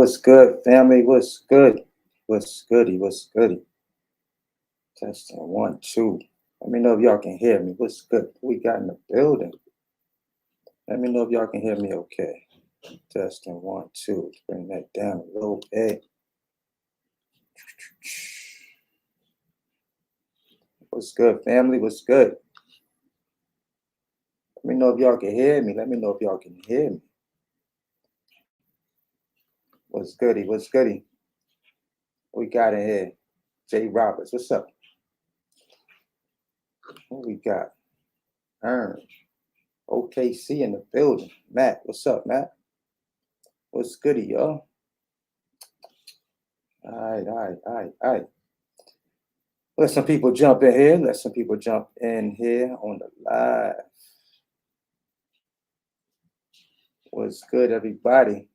What's good, family? What's good? What's goody? What's goody? Testing 1, 2. Let me know if y'all can hear me. What's good? Who we got in the building? Let me know if y'all can hear me okay. Testing 1, 2. Let's bring that down a little bit. What's good, family? What's good? Let me know if y'all can hear me. Let me know if y'all can hear me. What's goody? What's goody? What we got in here? Jay Roberts. What's up? What we got? Ern. OKC in the building. Matt, what's up, Matt? What's goody, y'all? All right. Let some people jump in here. Let some people jump in here on the live. What's good, everybody?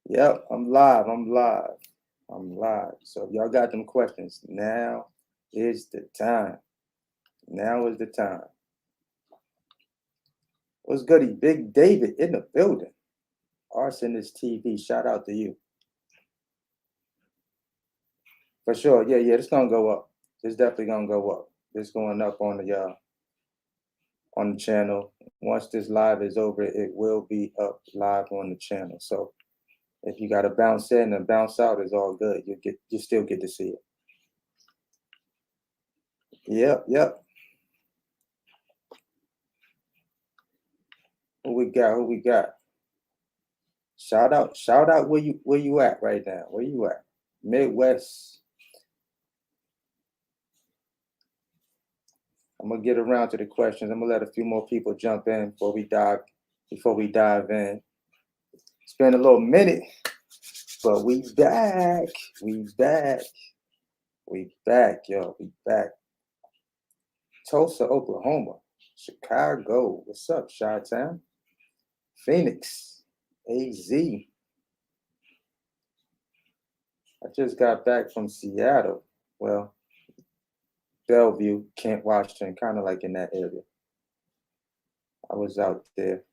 Yep, I'm live. So if y'all got them questions, now is the time. Now is the time. What's goody? Big David in the building. Arsonist TV, shout out to you. For sure. Yeah, it's gonna go up. It's definitely gonna go up. It's going up on the channel. Once this live is over, it will be up live on the channel. So if you got to bounce in and bounce out, it's all good. You still get to see it. Yep. Who we got? Shout out where you at right now? Where you at? Midwest. I'm gonna get around to the questions. I'm gonna let a few more people jump in before we dive in. It's been a little minute, but we back, yo. We back. Tulsa, Oklahoma. Chicago. What's up, Chi-Town? Phoenix. AZ. I just got back from Seattle. Well, Bellevue, Kent, Washington, kind of like in that area. I was out there.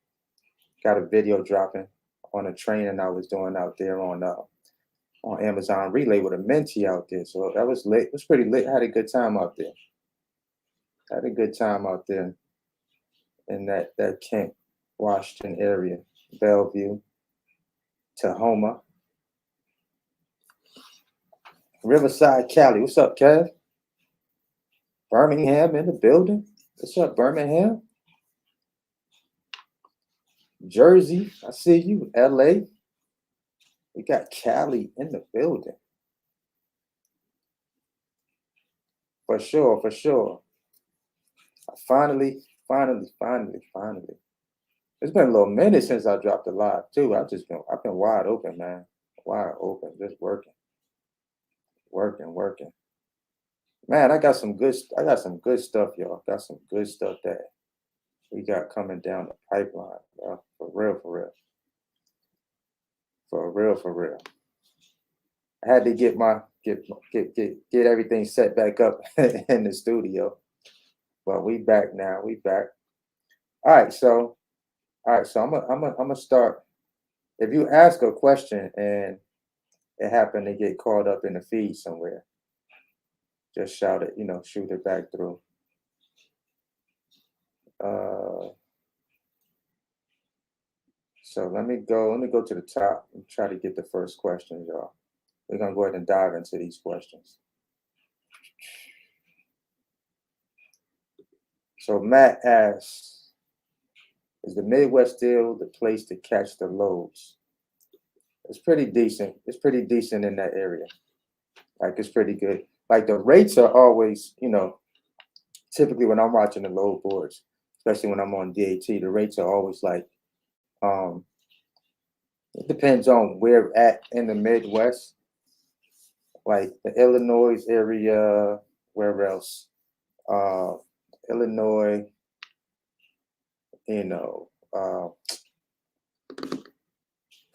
Got a video dropping on a training I was doing out there on Amazon Relay with a mentee out there. So that was lit. It was pretty lit. I had a good time out there. In that Kent, Washington area. Bellevue, Tahoma. Riverside, Cali. What's up, Kev? Birmingham in the building. What's up, Birmingham? Jersey, I see you. LA. We got Cali in the building. For sure. Finally. It's been a little minute since I dropped a live too. I've been wide open, man. Wide open, just working. Man, I got some good stuff, y'all. Got some good stuff that we got coming down the pipeline, bro. For real. I had to get everything set back up in the studio. But we back now. All right, so I'm gonna start. If you ask a question and it happened to get caught up in the feed somewhere, just shout it, shoot it back through. So let me go to the top and try to get the first question, y'all. We're gonna go ahead and dive into these questions. So Matt asks, is the Midwest still the place to catch the loads? It's pretty decent. It's pretty decent in that area. Like, it's pretty good. Like, the rates are always, typically when I'm watching the load boards, especially when I'm on DAT, the rates are always like, it depends on where at in the Midwest. Like the Illinois area, where else? Illinois,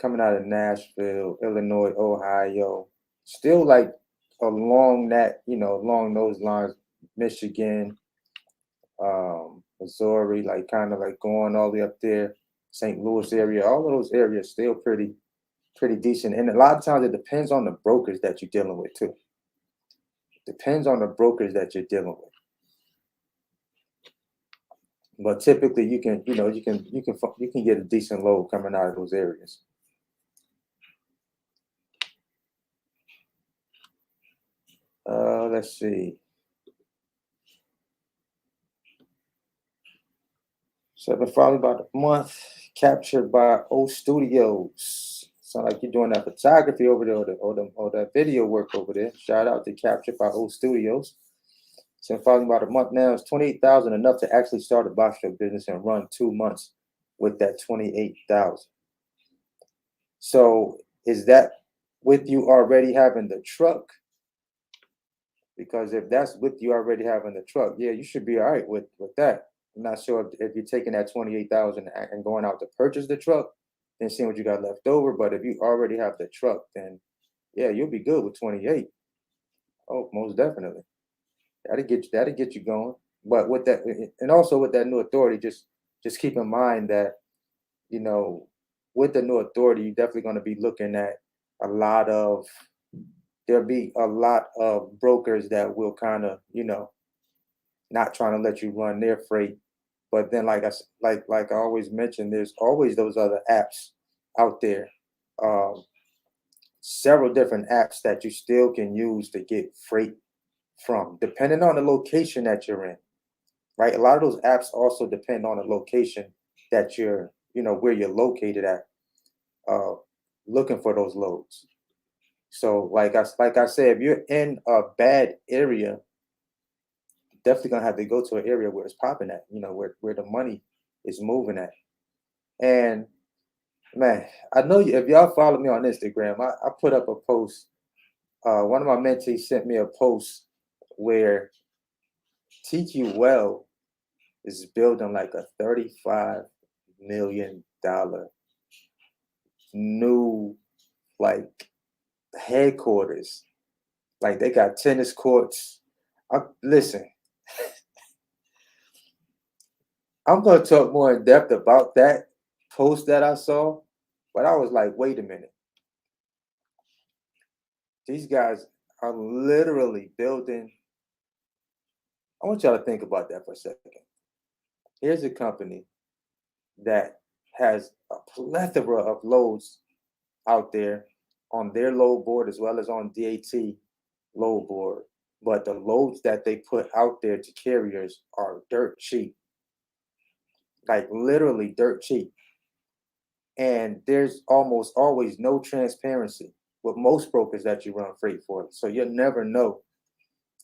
coming out of Nashville, Illinois, Ohio, still like along that, along those lines, Michigan, Missouri, like kind of like going all the way up there, St. Louis area. All of those areas still pretty decent. And a lot of times it depends on the brokers that you're dealing with too. Depends on the brokers that you're dealing with. But typically you can get a decent load coming out of those areas. Let's see. So I've been following about a month, captured by O Studios. Sound like you're doing that photography over there or that video work over there. Shout out to Captured by O Studios. So I'm following about a month now. It's 28,000 enough to actually start a box truck business and run 2 months with that 28,000. So is that with you already having the truck? Because if that's with you already having the truck, yeah, you should be all right with that. I'm not sure if you're taking that 28,000 and going out to purchase the truck, then seeing what you got left over. But if you already have the truck, then yeah, you'll be good with 28. Oh, most definitely. That'll get you going. But with that, and also with that new authority, just keep in mind that, you know, with the new authority, you're definitely going to be looking at a lot of there'll be a lot of brokers that will kind of, not trying to let you run their freight. But then, like I always mention, there's always those other apps out there, um, several different apps that you still can use to get freight from, depending on the location that you're in. Right, a lot of those apps also depend on the location that where you're located at, uh, looking for those loads. So, like I said, if you're in a bad area, definitely gonna have to go to an area where it's popping at, where the money is moving at. And man, I know if y'all follow me on Instagram, I put up a post. One of my mentees sent me a post where TQ Well is building like a $35 million new like headquarters. Like they got tennis courts. Listen, I'm going to talk more in depth about that post that I saw, but I was like, wait a minute. These guys are literally building. I want y'all to think about that for a second. Here's a company that has a plethora of loads out there on their load board as well as on DAT load board. But the loads that they put out there to carriers are dirt cheap. Like literally dirt cheap. And there's almost always no transparency with most brokers that you run freight for. So you'll never know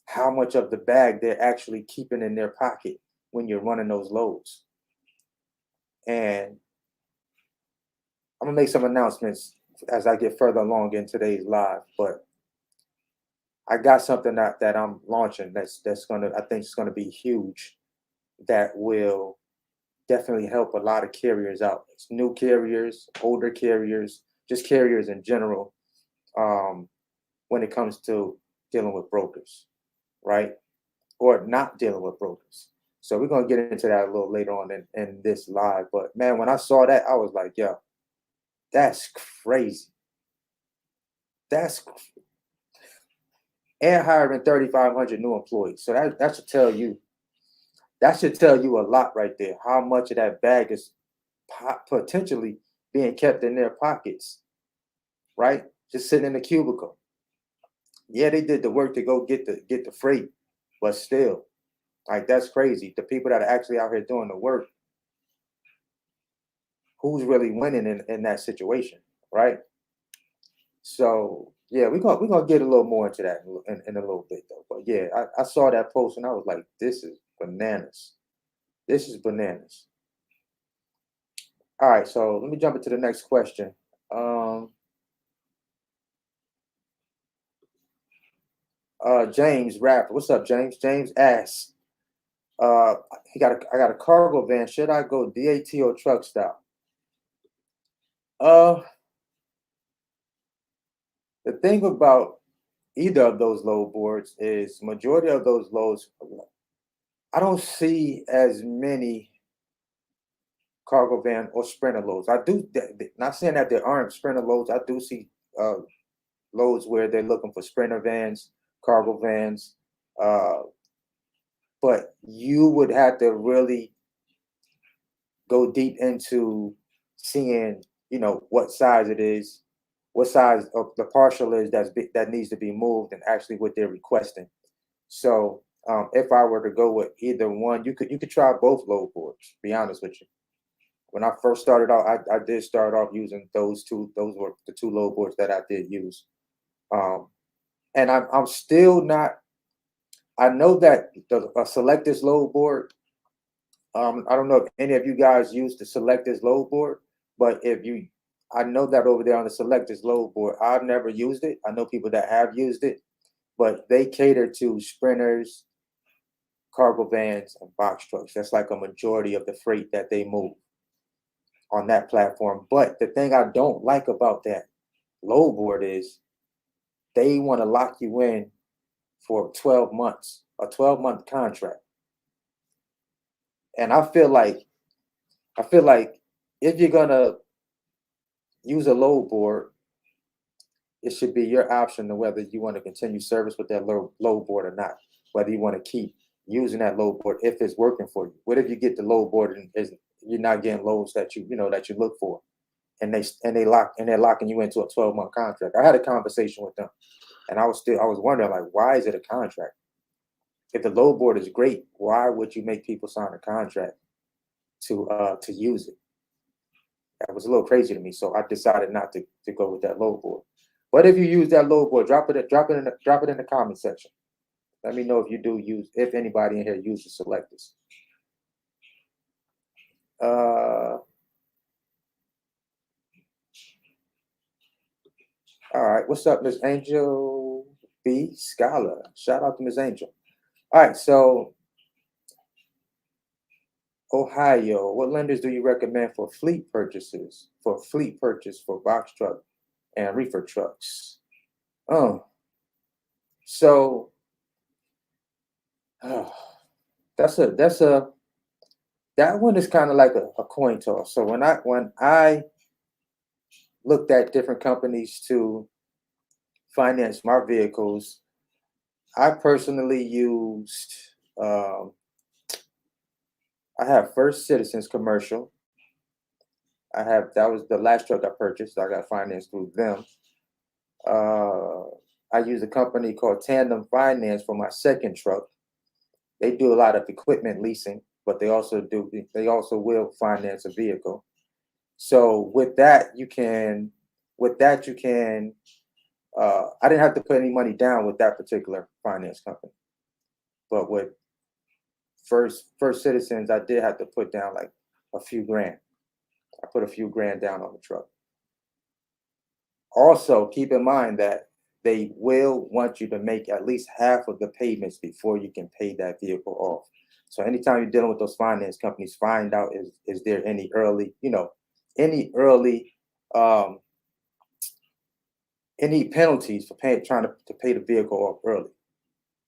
how much of the bag they're actually keeping in their pocket when you're running those loads. And I'm gonna make some announcements as I get further along in today's live, but I got something that I'm launching I think it's gonna be huge, that will definitely help a lot of carriers out. It's new carriers, older carriers, just carriers in general, when it comes to dealing with brokers, right? Or not dealing with brokers. So we're gonna get into that a little later on in this live. But man, when I saw that, I was like, yo, that's crazy. That's and hiring 3,500 new employees. So that should tell you a lot right there. How much of that bag is potentially being kept in their pockets, right? Just sitting in the cubicle. Yeah, they did the work to go get the freight, but still, like that's crazy. The people that are actually out here doing the work, who's really winning in that situation, right? So yeah, we're gonna get a little more into that in a little bit though. But yeah, I saw that post and I was like, this is bananas. This is bananas. All right, so let me jump into the next question. James Rapper, what's up, James? James asks, I got a cargo van. Should I go DAT or truck style? Uh, the thing about either of those load boards is majority of those loads I don't see as many cargo van or sprinter loads. I do not saying that there aren't sprinter loads. I do see uh, loads where they're looking for sprinter vans, cargo vans, uh, but you would have to really go deep into seeing, what size it is, what size of the partial is that needs to be moved, and actually what they're requesting. So if I were to go with either one, you could try both load boards. Be honest with you. When I first started out, I did start off using those two. Those were the two load boards that I did use. Um, and I'm still not. I know that a Selectus load board. I don't know if any of you guys use the Selectus load board, but I know that over there on the Selectus load board, I've never used it. I know people that have used it, but they cater to sprinters, cargo vans, and box trucks. That's like a majority of the freight that they move on that platform. But the thing I don't like about that load board is they want to lock you in for 12 months, a 12-month contract. And I feel like if you're gonna use a load board, it should be your option to whether you want to continue service with that load board or not, whether you want to keep using that load board if it's working for you. What if you get the load board and you're not getting loads that you look for, and they're locking you into a 12-month contract? I had a conversation with them, and I was wondering, like, why is it a contract? If the load board is great, why would you make people sign a contract to use it? That was a little crazy to me, so I decided not to go with that load board. But if you use that load board, drop it in the comment section. Let me know if you do use, if anybody in here uses Selectus. All right, what's up, Miss Angel B. Scholar? Shout out to Miss Angel. All right, so Ohio, what lenders do you recommend for fleet purchases? For fleet purchase for box truck and reefer trucks? Oh, so oh, that one is kind of like a coin toss. So when I looked at different companies to finance my vehicles, I personally used. I have First Citizens Commercial. That was the last truck I purchased. I got financed through them. I use a company called Tandem Finance for my second truck. They do a lot of equipment leasing, but they also will finance a vehicle. So with that you can I didn't have to put any money down with that particular finance company. But with First Citizens, I did have to put down like a few grand. I put a few grand down on the truck. Also, keep in mind that they will want you to make at least half of the payments before you can pay that vehicle off. So anytime you're dealing with those finance companies, find out is there any early, um, any penalties for trying to pay the vehicle off early.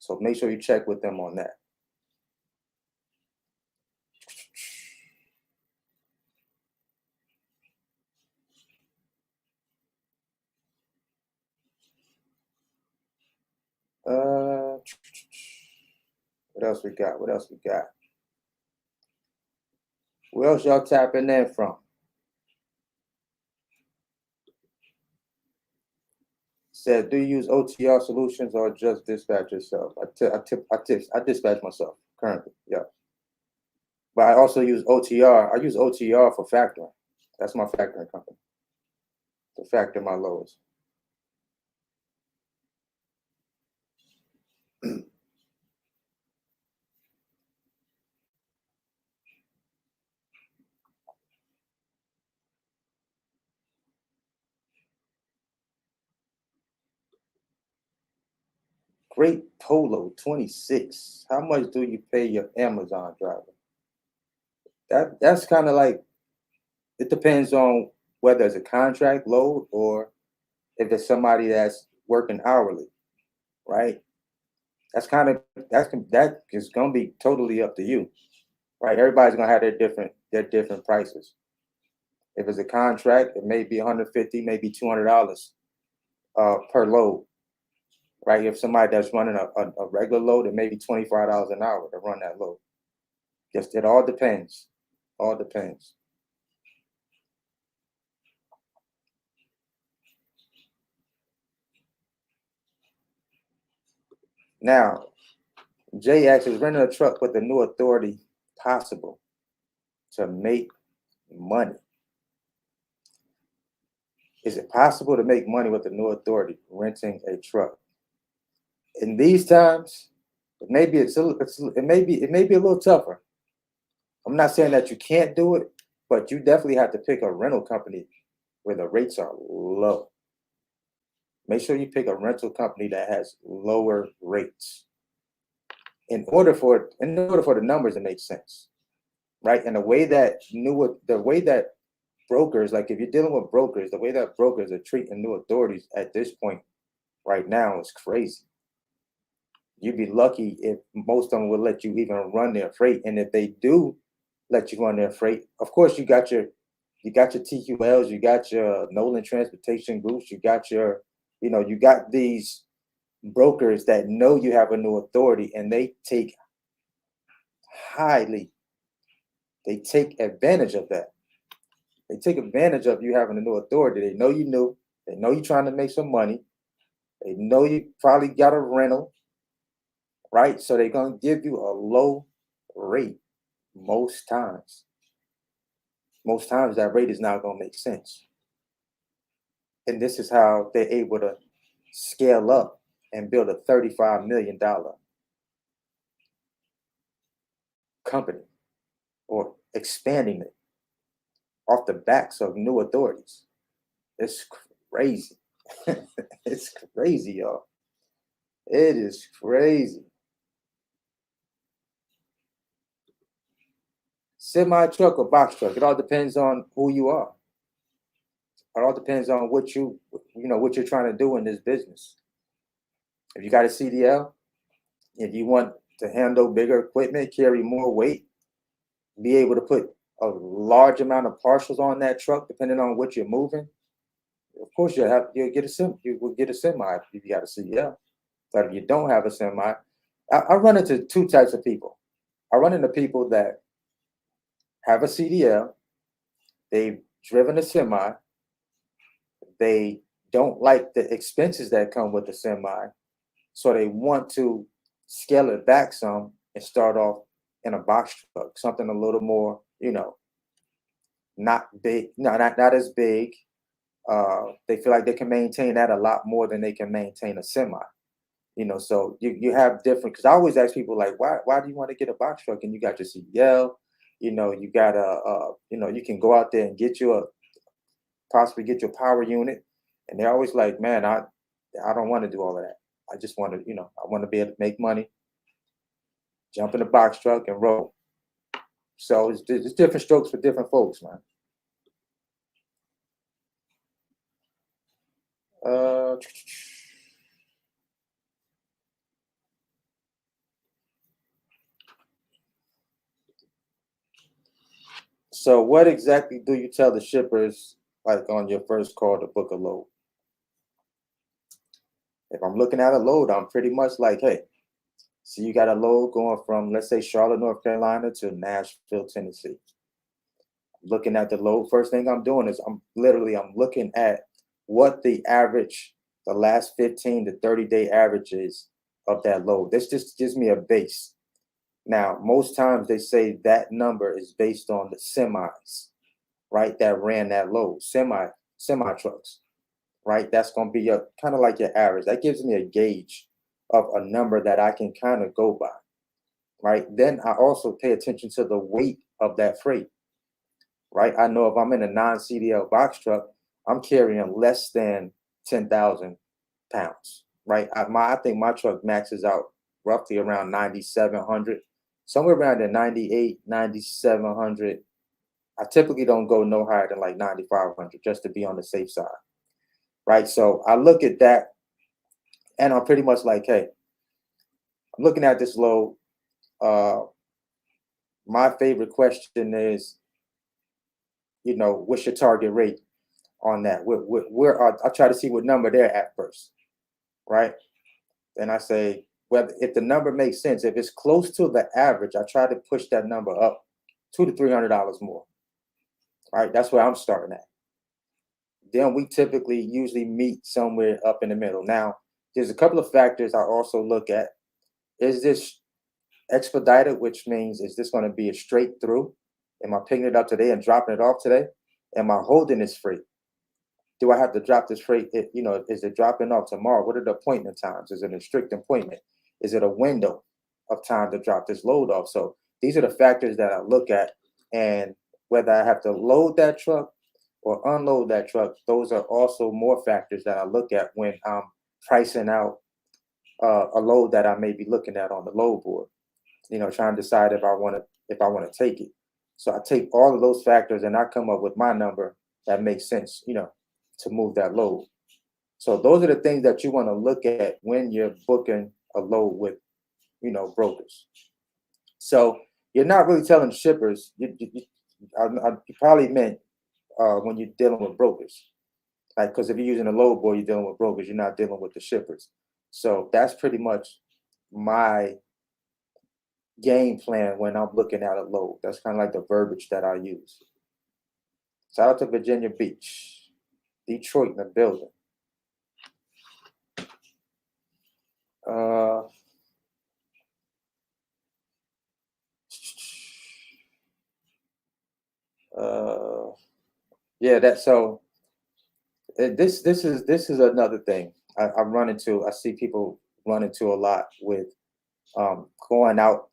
So make sure you check with them on that. What else we got? What else we got? Where else y'all tapping in from? Said, do you use OTR solutions or just dispatch yourself? I dispatch myself currently. Yeah, but I also use OTR. I use OTR for factoring. That's my factoring company to factor my loads. Great Polo 26. How much do you pay your Amazon driver? That's kind of like, it depends on whether it's a contract load or if it's somebody that's working hourly, right? That is gonna be totally up to you, right? Everybody's gonna have their different prices. If it's a contract, it may be 150, maybe $200 per load, right? If somebody that's running a regular load, it may be $25 an hour to run that load. Just it all depends. All depends. Now, Jay asks, is renting a truck with the new authority possible to make money? Is it possible to make money with the new authority renting a truck? In these times, it may be a little tougher. I'm not saying that you can't do it, but you definitely have to pick a rental company where the rates are low. Make sure you pick a rental company that has lower rates in order for the numbers to make sense, right? And the way that brokers, like if you're dealing with brokers, the way that brokers are treating new authorities at this point right now is crazy. You'd be lucky if most of them will let you even run their freight. And if they do let you run their freight, of course you got your TQLs, you got your Nolan Transportation Groups, you got these brokers that know you have a new authority and highly they take advantage of that. They take advantage of you having a new authority. They know you new. They know you're trying to make some money. They know you probably got a rental, right? So they're going to give you a low rate most times. Most times that rate is not going to make sense. And this is how they're able to scale up and build a $35 million company or expanding it off the backs of new authorities. It's crazy. It's crazy, y'all. It is crazy. Semi truck or box truck, it all depends on who you are. It all depends on what you're trying to do in this business. If you got a CDL, if you want to handle bigger equipment, carry more weight, be able to put a large amount of partials on that truck, depending on what you're moving, of course you'll get a semi if you got a CDL. But if you don't have a semi, I run into two types of people. I run into people that have a CDL, they've driven a semi, they don't like the expenses that come with the semi, so they want to scale it back some and start off in a box truck, something a little more, not big, no, not as big. They feel like they can maintain that a lot more than they can maintain a semi. So you have different. Because I always ask people like, why do you want to get a box truck and you got your CDL? You got you can go out there and possibly get your power unit, and they're always like, man, I don't want to do all of that. I just want to, I want to be able to make money, jump in a box truck and roll. So it's different strokes for different folks, man. Uh, so what exactly do you tell the shippers like on your first call to book a load? If I'm looking at a load, I'm pretty much like, hey, so you got a load going from, let's say, Charlotte, North Carolina to Nashville, Tennessee. Looking at the load, first thing I'm doing is I'm looking at what the last 15 to 30-day average is of that load. This just gives me a base. Now, most times they say that number is based on the semis, right? That ran that load, semi trucks, right? That's going to be kind of like your average. That gives me a gauge of a number that I can kind of go by, right? Then I also pay attention to the weight of that freight, right? I know if I'm in a non-CDL box truck, I'm carrying less than 10,000 pounds, right? I think my truck maxes out roughly around 9,700, somewhere around the 98, 9,700. I typically don't go no higher than like 9,500 just to be on the safe side, right? So I look at that and I'm pretty much like, hey, I'm looking at this load. My favorite question is, what's your target rate on that? I try to see what number they're at first, right? Then I say, whether if the number makes sense, if it's close to the average, I try to push that number up $200 to $300 more. Right, that's where I'm starting at. Then we typically usually meet somewhere up in the middle. Now, there's a couple of factors I also look at. Is this expedited, which means is this going to be a straight through? Am I picking it up today and dropping it off today? Am I holding this freight? Do I have to drop this freight? Is it dropping off tomorrow? What are the appointment times? Is it a strict appointment? Is it a window of time to drop this load off? So these are the factors that I look at, and whether I have to load that truck or unload that truck, those are also more factors that I look at when I'm pricing out a load that I may be looking at on the load board. Trying to decide if I want to take it. So I take all of those factors and I come up with my number that makes sense, to move that load. So those are the things that you want to look at when you're booking a load with, brokers. So you're not really telling shippers. You probably meant when you're dealing with brokers, like, because if you're using a load board, you're dealing with brokers. You're not dealing with the shippers. So that's pretty much my game plan when I'm looking at a load. That's kind of like the verbiage that I use. Shout out to Virginia Beach, Detroit in the building. Yeah, this is another thing I see people run into a lot with going out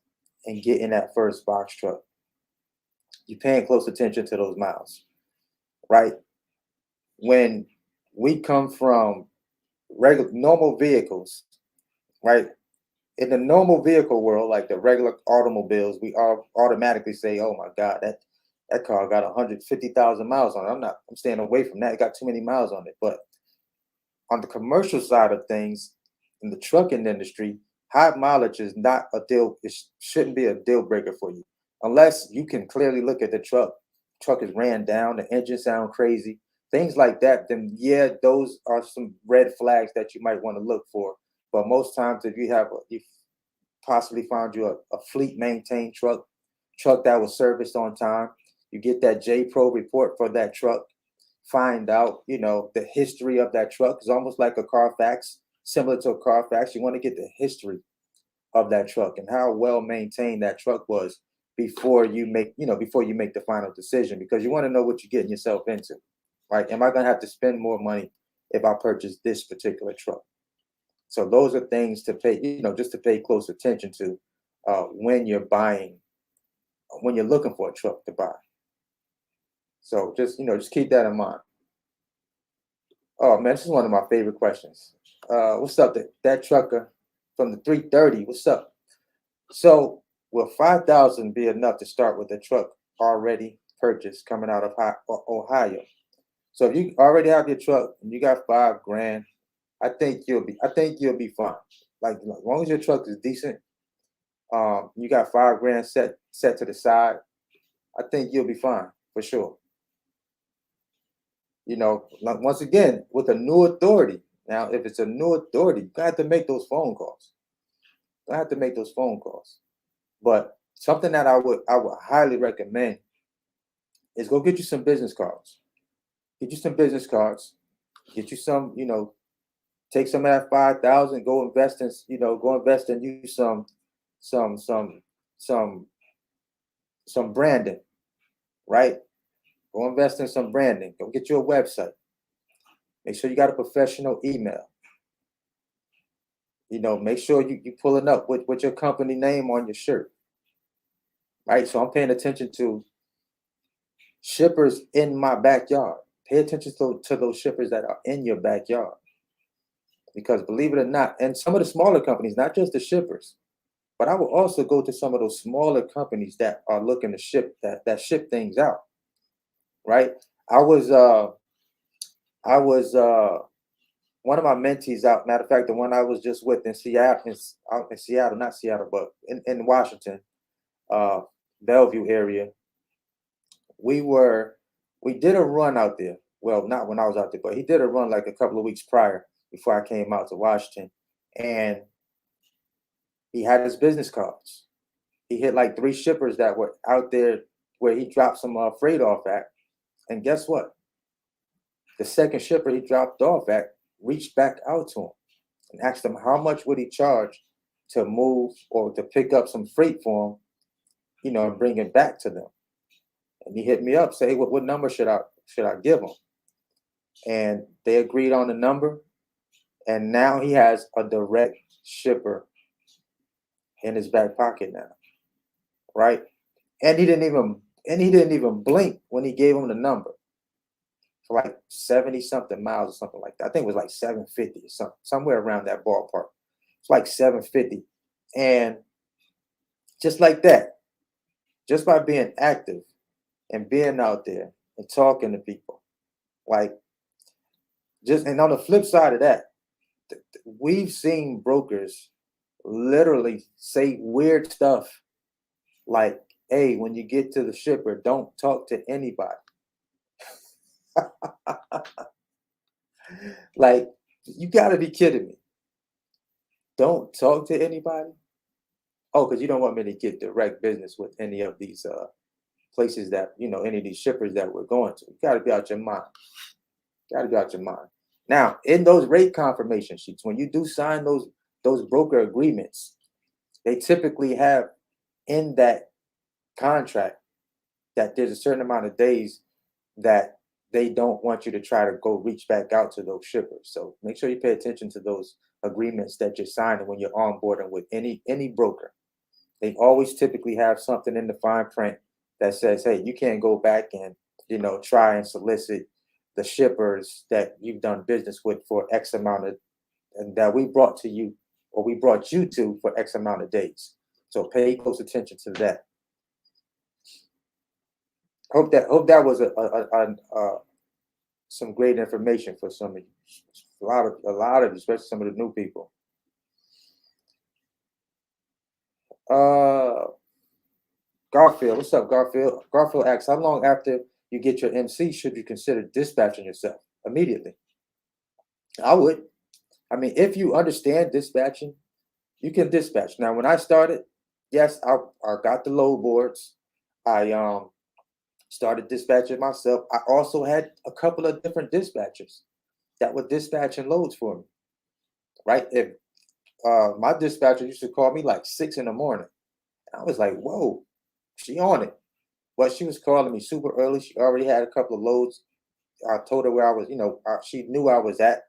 and getting that first box truck. You're paying close attention to those miles, right? When we come from regular normal vehicles, right? In the normal vehicle world, like the regular automobiles, we all automatically say, "Oh my God, that car got 150,000 miles on it. I'm staying away from that. It got too many miles on it." But on the commercial side of things, in the trucking industry, high mileage is not a deal. It shouldn't be a deal breaker for you, unless you can clearly look at the truck. Truck is ran down. The engine sound crazy. Things like that. Then yeah, those are some red flags that you might want to look for. But most times, if you possibly found you a fleet maintained truck that was serviced on time, you get that J Pro report for that truck. Find out, the history of that truck. It's almost like a Carfax, similar to a Carfax. You want to get the history of that truck and how well maintained that truck was before you make the final decision, because you want to know what you're getting yourself into. Right? Am I going to have to spend more money if I purchase this particular truck? So those are things to pay, just to pay close attention to when you're looking for a truck to buy. So just keep that in mind. Oh man, this is one of my favorite questions. What's up, that trucker from the 330? What's up? So will 5,000 be enough to start with a truck already purchased coming out of Ohio? So if you already have your truck and you got $5,000, I think you'll be fine. Like as long as your truck is decent, you got $5,000 set to the side, I think you'll be fine for sure. Once again, with a new authority. Now, if it's a new authority, you have to make those phone calls. But something that I would highly recommend is go get you some business cards. Get you some business cards. Get you some, take some of that 5,000. Go invest in you some branding, right? Go invest in some branding. Go get you a website. Make sure you got a professional email. Make sure you pulling up with your company name on your shirt. Right? So I'm paying attention to shippers in my backyard. Pay attention to those shippers that are in your backyard. Because believe it or not, and some of the smaller companies, not just the shippers, but I will also go to some of those smaller companies that are looking to ship that ship things out. Right? I was one of my mentees out, matter of fact, the one I was just with in Seattle, out in Seattle, not Seattle, but in Washington, uh, Bellevue area, we were, we did a run out there. Well, not when I was out there, but he did a run like a couple of weeks prior before I came out to Washington. And he had his business cards. He hit like 3 shippers that were out there where he dropped some freight off at. And guess what? The second shipper he dropped off at reached back out to him and asked him how much would he charge to move or to pick up some freight for him, and bring it back to them. And he hit me up, say, what number should I give him? And they agreed on the number. And now he has a direct shipper in his back pocket now, right? And he didn't even blink when he gave him the number for like 70 something miles or something like that. I think it was like 750 or something, somewhere around that ballpark. It's like 750. And just like that, just by being active and being out there and talking to people, like and on the flip side of that, we've seen brokers literally say weird stuff like, hey, when you get to the shipper, don't talk to anybody. Like, you gotta be kidding me. Don't talk to anybody? Oh, because you don't want me to get direct business with any of these places that, any of these shippers that we're going to. You gotta be out your mind. Gotta be out your mind. Now, in those rate confirmation sheets, when you do sign those broker agreements, they typically have in that contract that there's a certain amount of days that they don't want you to try to go reach back out to those shippers. So make sure you pay attention to those agreements that you're signing when you're onboarding with any broker. They always typically have something in the fine print that says, hey, you can't go back and try and solicit the shippers that you've done business with for X amount of, and that we brought to you, or we brought you to for X amount of days. So pay close attention to that. Hope that was some great information for some of you. A lot of, especially some of the new people. Garfield, what's up, Garfield? Garfield asks, how long after you get your MC should you consider dispatching yourself? Immediately. I would. I mean, if you understand dispatching, you can dispatch. Now, when I started, yes, I got the load boards. I started dispatching myself. I also had a couple of different dispatchers that were dispatching loads for me. Right? If my dispatcher used to call me like 6 in the morning, I was like, whoa, she on it. But she was calling me super early. She already had a couple of loads. I told her where I was, she knew I was at.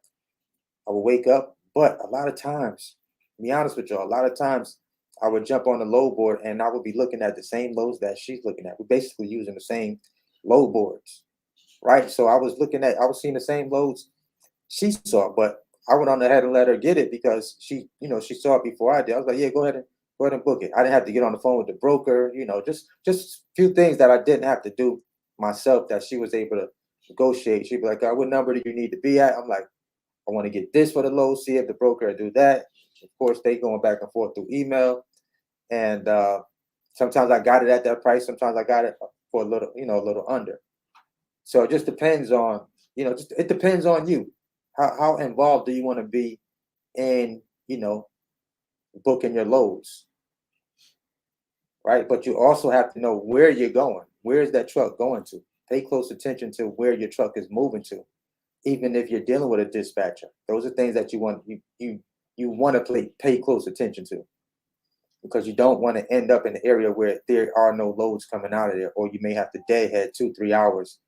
I would wake up. But a lot of times, to be honest with y'all, a lot of times I would jump on the load board and I would be looking at the same loads that she's looking at. We're basically using the same load boards, right? So I was seeing the same loads she saw, but I went on ahead and let her get it because she saw it before I did. I was like, yeah, go ahead and book it. I didn't have to get on the phone with the broker, just a few things that I didn't have to do myself that she was able to negotiate. She'd be like, what number do you need to be at? I'm like, I want to get this for the load, see if the broker will do that. Of course, they going back and forth through email. And sometimes I got it at that price. Sometimes I got it for a little under. So it just depends on, it depends on you. How involved do you want to be in, booking your loads, right? But you also have to know where you're going. Where is that truck going to? Pay close attention to where your truck is moving to, even if you're dealing with a dispatcher. Those are things that you want to pay close attention to, because you don't want to end up in an area where there are no loads coming out of there, or you may have to deadhead 2-3 hours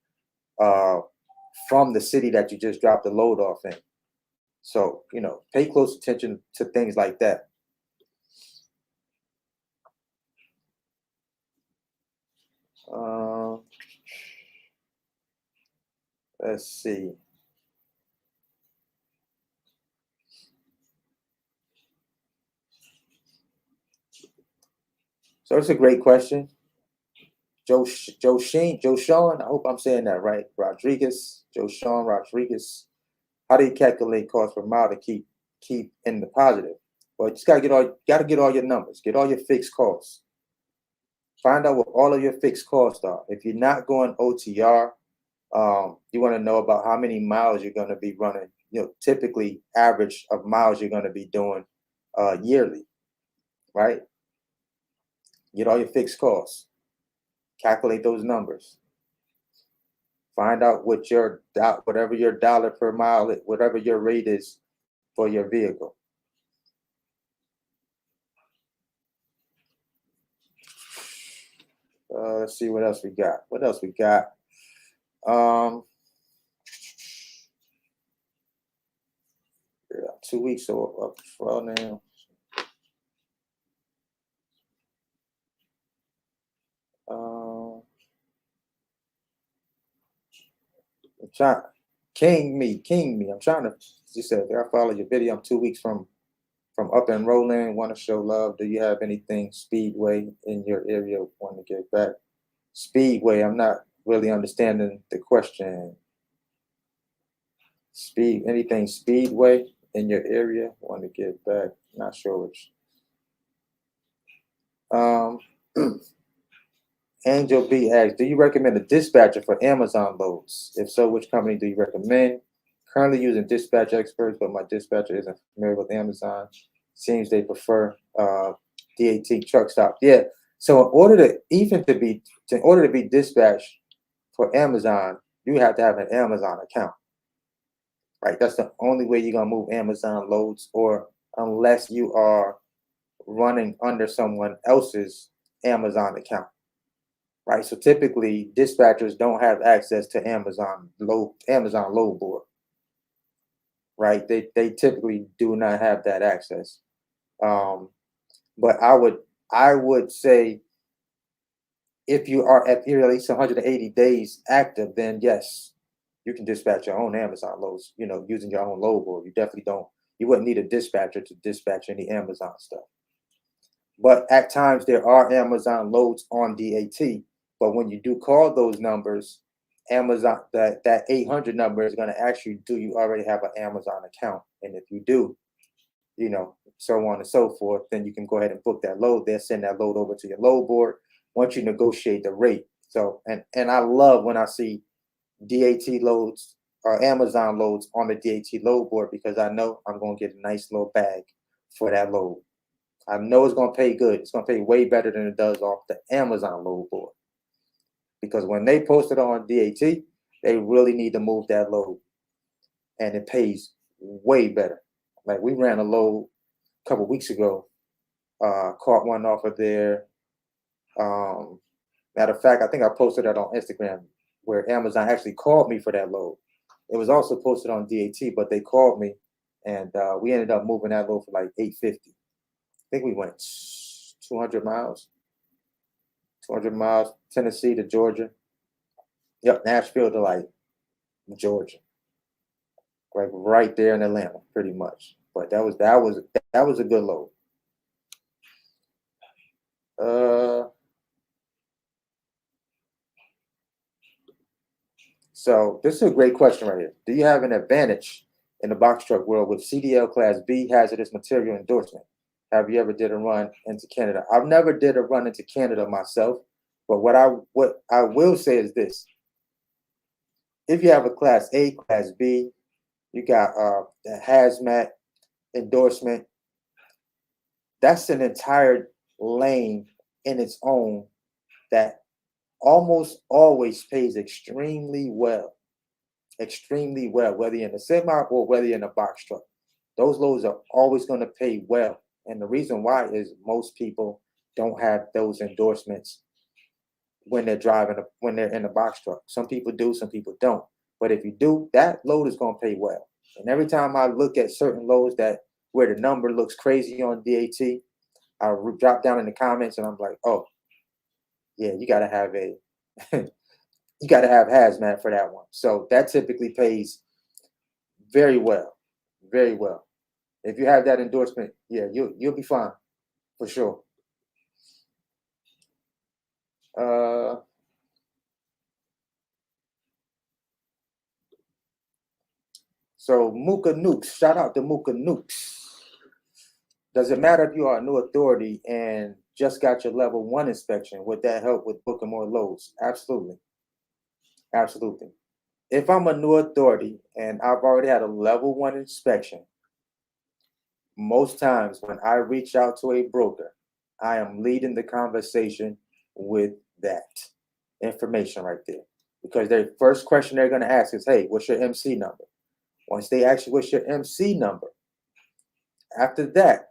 from the city that you just dropped the load off in. So, pay close attention to things like that. Let's see. So it's a great question. Joe Sean, I hope I'm saying that right. Joe Sean Rodriguez. How do you calculate cost per mile to keep in the positive? Well, you just gotta get all your numbers, get all your fixed costs. Find out what all of your fixed costs are. If you're not going OTR, you want to know about how many miles you're going to be running. Typically average of miles you're going to be doing yearly, right? Get all your fixed costs. Calculate those numbers. Find out whatever your dollar per mile, whatever your rate is for your vehicle. Let's see what else we got. What else we got? Yeah, 2 weeks or well now. I'm trying, king me. I'm trying to. You said I follow your video. I'm 2 weeks from up and rolling. Want to show love. Do you have anything Speedway in your area? Want to get back? Speedway. I'm not really understanding the question. Anything Speedway in your area? Want to get back? Not sure which. Angel B asks, do you recommend a dispatcher for Amazon loads? If so, which company do you recommend? Currently using Dispatch Experts, but my dispatcher isn't familiar with Amazon. Seems they prefer DAT truck stop. Yeah. So in order to be dispatched for Amazon, you have to have an Amazon account. Right? That's the only way you're gonna move Amazon loads, or unless you are running under someone else's Amazon account. Right. So typically dispatchers don't have access to Amazon load board. Right. They typically do not have that access. But I would say if you're at least 180 days active, then yes, you can dispatch your own Amazon loads, using your own load board. You wouldn't need a dispatcher to dispatch any Amazon stuff. But at times there are Amazon loads on DAT. But when you do call those numbers, Amazon, that 800 number is going to ask you, do you already have an Amazon account? And if you do, so on and so forth, then you can go ahead and book that load. They'll send that load over to your load board once you negotiate the rate. So, and I love when I see DAT loads or Amazon loads on the DAT load board, because I know I'm going to get a nice little bag for that load. I know it's going to pay good. It's going to pay way better than it does off the Amazon load board. Because when they post it on DAT, they really need to move that load. And it pays way better. Like we ran a load a couple weeks ago, caught one off of there. Matter of fact, I think I posted that on Instagram, where Amazon actually called me for that load. It was also posted on DAT, but they called me, and we ended up moving that load for like $850. I think we went 200 miles. 200 miles, Tennessee to Georgia. Yep, Nashville to like Georgia. Like right there in Atlanta, pretty much. But that was a good load. So this is a great question right here. Do you have an advantage in the box truck world with CDL Class B hazardous material endorsement? Have you ever did a run into Canada? I've never did a run into Canada myself, but what I will say is this: if you have a Class A, Class B, you got the hazmat endorsement. That's an entire lane in its own that almost always pays extremely well, whether you're in a semi or whether you're in a box truck. Those loads are always going to pay well. And the reason why is most people don't have those endorsements when they're in a box truck. Some people do, some people don't. But if you do, that load is going to pay well. And every time I look at certain loads where the number looks crazy on DAT, I drop down in the comments and I'm like, oh, yeah, you got to have you got to have hazmat for that one. So that typically pays very well, very well. If you have that endorsement, yeah, you'll be fine for sure. So Mooka Nukes, shout out to Mooka Nukes. Does it matter if you are a new authority and just got your level 1 inspection? Would that help with booking more loads? Absolutely. Absolutely. If I'm a new authority and I've already had a level 1 inspection, most times when I reach out to a broker, I am leading the conversation with that information right there. Because their first question they're going to ask is, hey, what's your MC number? Once they ask you what's your MC number, after that,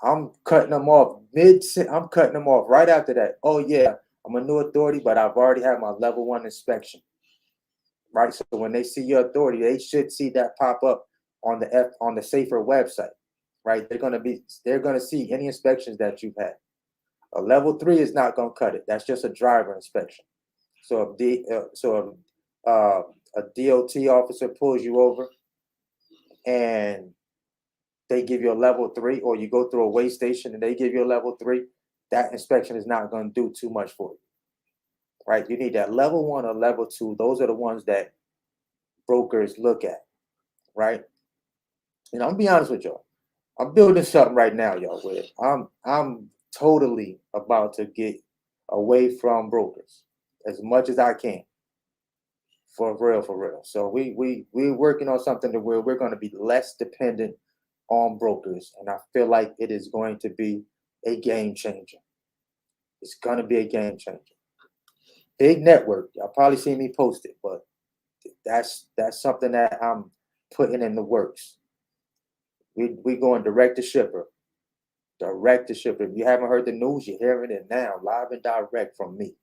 I'm cutting them off I'm cutting them off right after that. Oh yeah, I'm a new authority, but I've already had my level 1 inspection. Right. So when they see your authority, they should see that pop up on the Safer website. Right. They're gonna see any inspections that you've had. A level 3 is not gonna cut it. That's just a driver inspection. So a DOT officer pulls you over and they give you a level 3, or you go through a weigh station and they give you a level 3, that inspection is not going to do too much for you, right? You need that level 1 or level 2. Those are the ones that brokers look at, right? And I'm gonna be honest with y'all. I'm building something right now, y'all. Where I'm totally about to get away from brokers as much as I can. For real, for real. So we're working on something to where we're going to be less dependent on brokers, and I feel like it is going to be a game changer. It's going to be a game changer. Big network. Y'all probably seen me post it, but that's something that I'm putting in the works. We going direct to shipper. Direct to shipper. If you haven't heard the news, you're hearing it now, live and direct from me.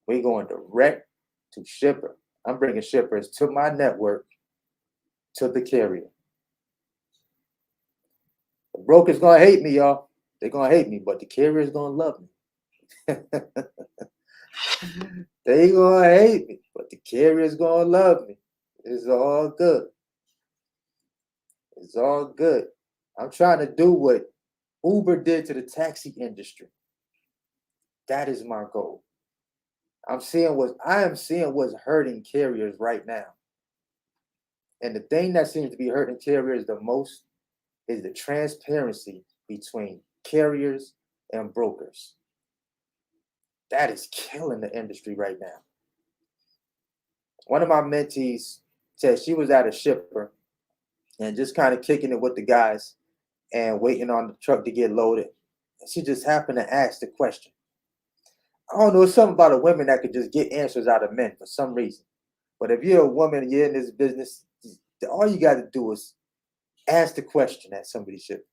We going direct to shipper. I'm bringing shippers to my network, to the carrier. The broker's gonna hate me, y'all. They're gonna hate me, but the carrier's gonna love me. They gonna hate me, but the carrier's gonna love me. It's all good. It's all good. I'm trying to do what Uber did to the taxi industry. That is my goal. I am seeing what's hurting carriers right now. And the thing that seems to be hurting carriers the most is the transparency between carriers and brokers. That is killing the industry right now. One of my mentees said she was at a shipper and just kind of kicking it with the guys and waiting on the truck to get loaded. And she just happened to ask the question. I don't know, it's something about a woman that could just get answers out of men for some reason. But if you're a woman and you're in this business, all you got to do is ask the question at somebody's ship.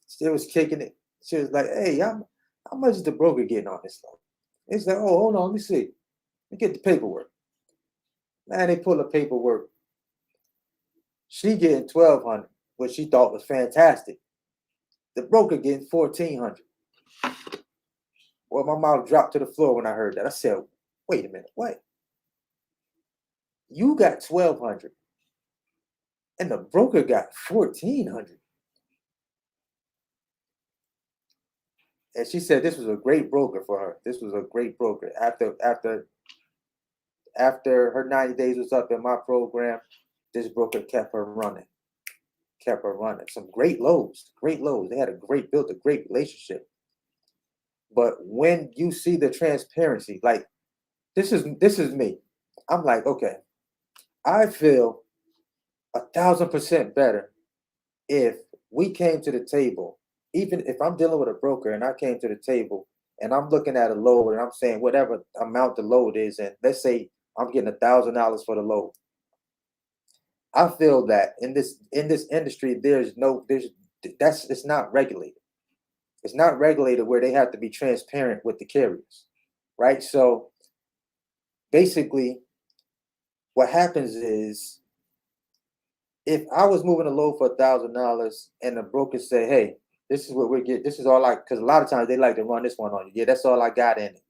She was kicking it. She was like, hey, how much is the broker getting on this load? It's like, oh, hold on, let me see. Let me get the paperwork. Man, they pull the paperwork. She getting $1,200, which she thought was fantastic. The broker getting $1,400. Well, my mouth dropped to the floor when I heard that. I said, wait a minute, what? You got $1,200 and the broker got $1,400. And she said this was a great broker for her. This was a great broker. After her 90 days was up in my program, this broker kept her running. Some great lows. They had built a great relationship. But when you see the transparency, like this is me. I'm like, okay, I feel 1,000% better if we came to the table, even if I'm dealing with a broker and I came to the table and I'm looking at a load and I'm saying whatever amount the load is, and let's say I'm getting $1,000 for the load. I feel that in this industry, it's not regulated. It's not regulated where they have to be transparent with the carriers, right? So basically, what happens is, if I was moving a load for $1,000 and the broker said, hey, this is what we get. This is all because a lot of times they like to run this one on you. Yeah, that's all I got in it.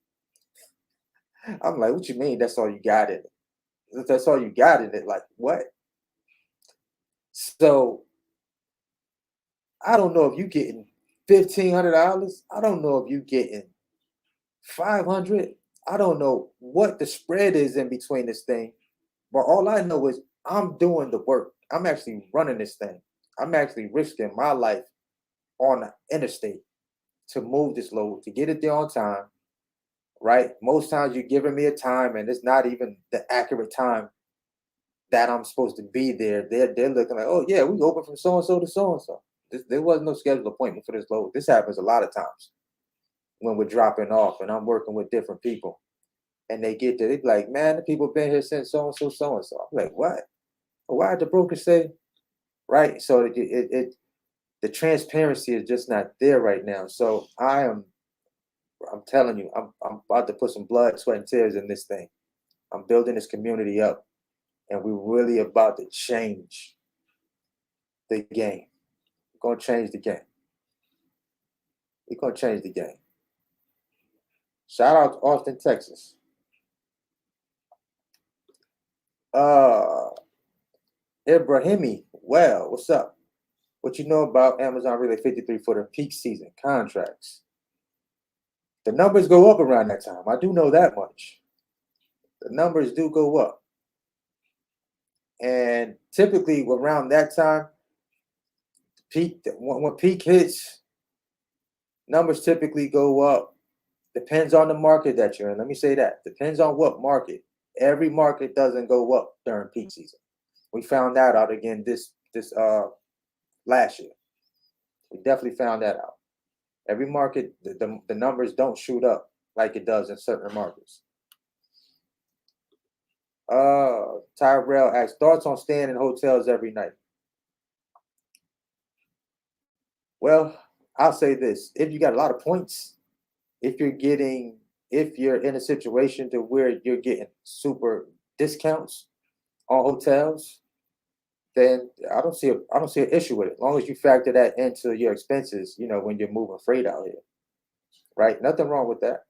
I'm like, what you mean? That's all you got in it? That's all you got in it? Like what? So I don't know if you getting $1,500. I don't know if you getting $500. I don't know what the spread is in between this thing. But all I know is I'm doing the work. I'm actually running this thing. I'm actually risking my life on the interstate to move this load, to get it there on time, right? Most times you're giving me a time and it's not even the accurate time that I'm supposed to be there. They're looking like, oh yeah, we open from so and so to so and so. There was no scheduled appointment for this load. This happens a lot of times when we're dropping off and I'm working with different people and they get there, they be like, man, the people been here since so and so, so and so. I'm like, what? Why did the broker say? Right. So the transparency is just not there right now. So I'm telling you, I'm about to put some blood, sweat, and tears in this thing. I'm building this community up, and we're really about to change the game. We're gonna change the game. We're gonna change the game. Shout out to Austin, Texas. Uh Ibrahimi, well, what's up? What you know about Amazon Relay 53 for the peak season contracts? The numbers go up around that time. I do know that much. The numbers do go up. And typically around that time, peak when peak hits, numbers typically go up. Depends on the market that you're in. Let me say that. Depends on what market. Every market doesn't go up during peak season. We found that out again this last year. We definitely found that out. Every market, the numbers don't shoot up like it does in certain markets. Tyrell asks, thoughts on staying in hotels every night? Well, I'll say this. If you got a lot of points, if you're in a situation to where you're getting super discounts on hotels, then I don't see an issue with it. As long as you factor that into your expenses, when you're moving freight out here. Right? Nothing wrong with that.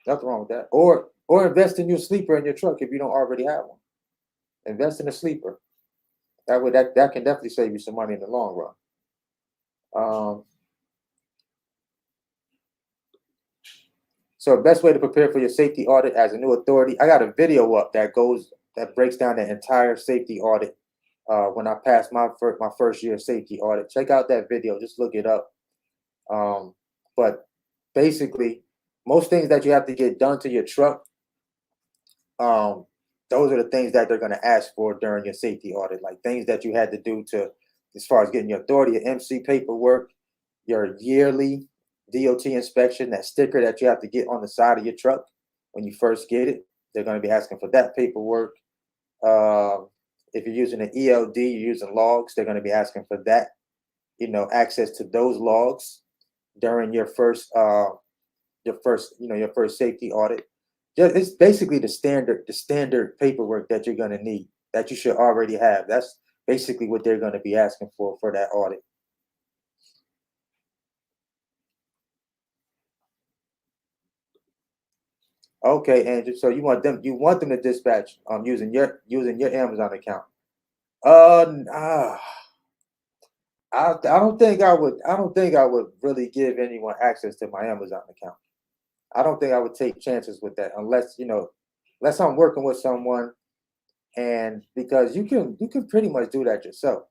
Nothing wrong with that. Or invest in your sleeper in your truck if you don't already have one. Invest in a sleeper. That can definitely save you some money in the long run. Um, so best way to prepare for your safety audit as a new authority. I got a video up that breaks down the entire safety audit. When I passed my first year safety audit, check out that video. Just look it up. But basically, most things that you have to get done to your truck, those are the things that they're going to ask for during your safety audit, like things that you had to do as far as getting your authority, your MC paperwork, your yearly DOT inspection, that sticker that you have to get on the side of your truck when you first get it. They're going to be asking for that paperwork. If you're using an ELD, you're using logs, they're going to be asking for that, access to those logs during your first safety audit. It's basically the standard paperwork that you're going to need, that you should already have. That's basically what they're going to be asking for that audit. Okay, Andrew. So you want them to dispatch using your Amazon account. Nah, I don't think I would really give anyone access to my Amazon account. I don't think I would take chances with that unless I'm working with someone, and because you can pretty much do that yourself.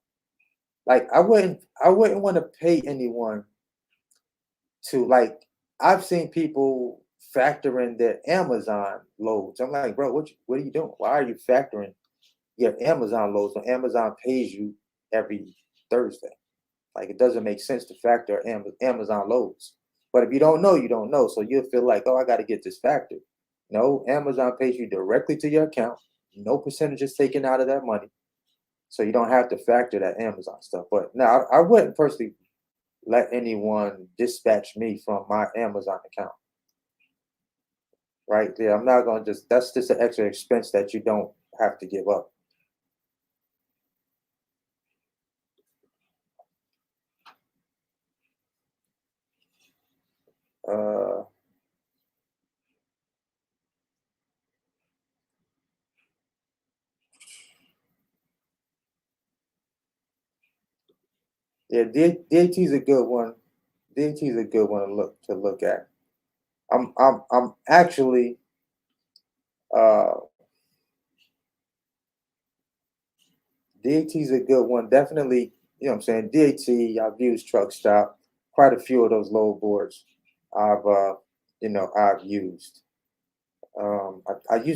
Like I wouldn't want to pay anyone to, like, I've seen people factor in their Amazon loads. I'm like, bro, what are you doing? Why are you factoring your Amazon loads when Amazon pays you every Thursday? Like, it doesn't make sense to factor Amazon loads. But if you don't know, you don't know. So you'll feel like, oh, I got to get this factored. No, Amazon pays you directly to your account. No percentages taken out of that money. So you don't have to factor that Amazon stuff. But now I wouldn't personally let anyone dispatch me from my Amazon account. Right there. I'm not going to that's just an extra expense that you don't have to give up. Uh, yeah, DAT is a good one. DAT is a good one to look at. I'm actually uh DAT is a good one. Definitely, you know what I'm saying? DAT, I've used Truck Stop, quite a few of those load boards I've I've used.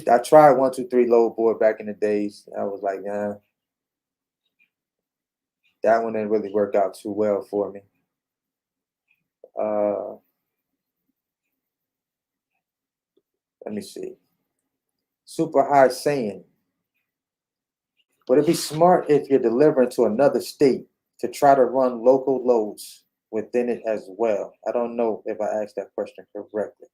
I tried 123 load board back in the days. I was like, nah, that one didn't really work out too well for me. Uh, let me see. Super high saying, would it be smart if you're delivering to another state to try to run local loads within it as well? I don't know if I asked that question correctly.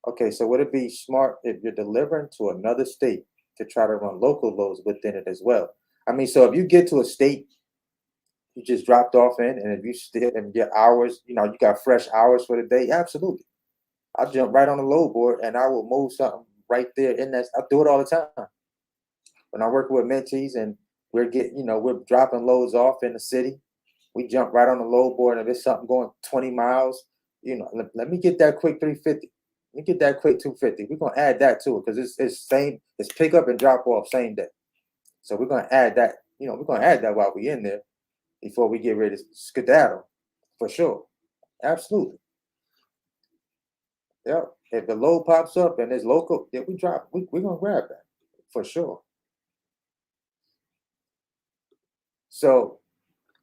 Okay, so would it be smart if you're delivering to another state to try to run local loads within it as well? I mean, so if you get to a state you just dropped off in, and if you still and get hours, you got fresh hours for the day, absolutely. I'll jump right on the load board and I will move something right there in that. I do it all the time. When I work with mentees and we're dropping loads off in the city, we jump right on the load board. And if it's something going 20 miles, let me get that quick 350. Let me get that quick 250. We're gonna add that to it because it's pick up and drop off same day. So we're gonna add that. We're gonna add that while we're in there before we get ready to skedaddle, for sure. Absolutely. Yep. If the load pops up and it's local, yeah, we're gonna grab that for sure. So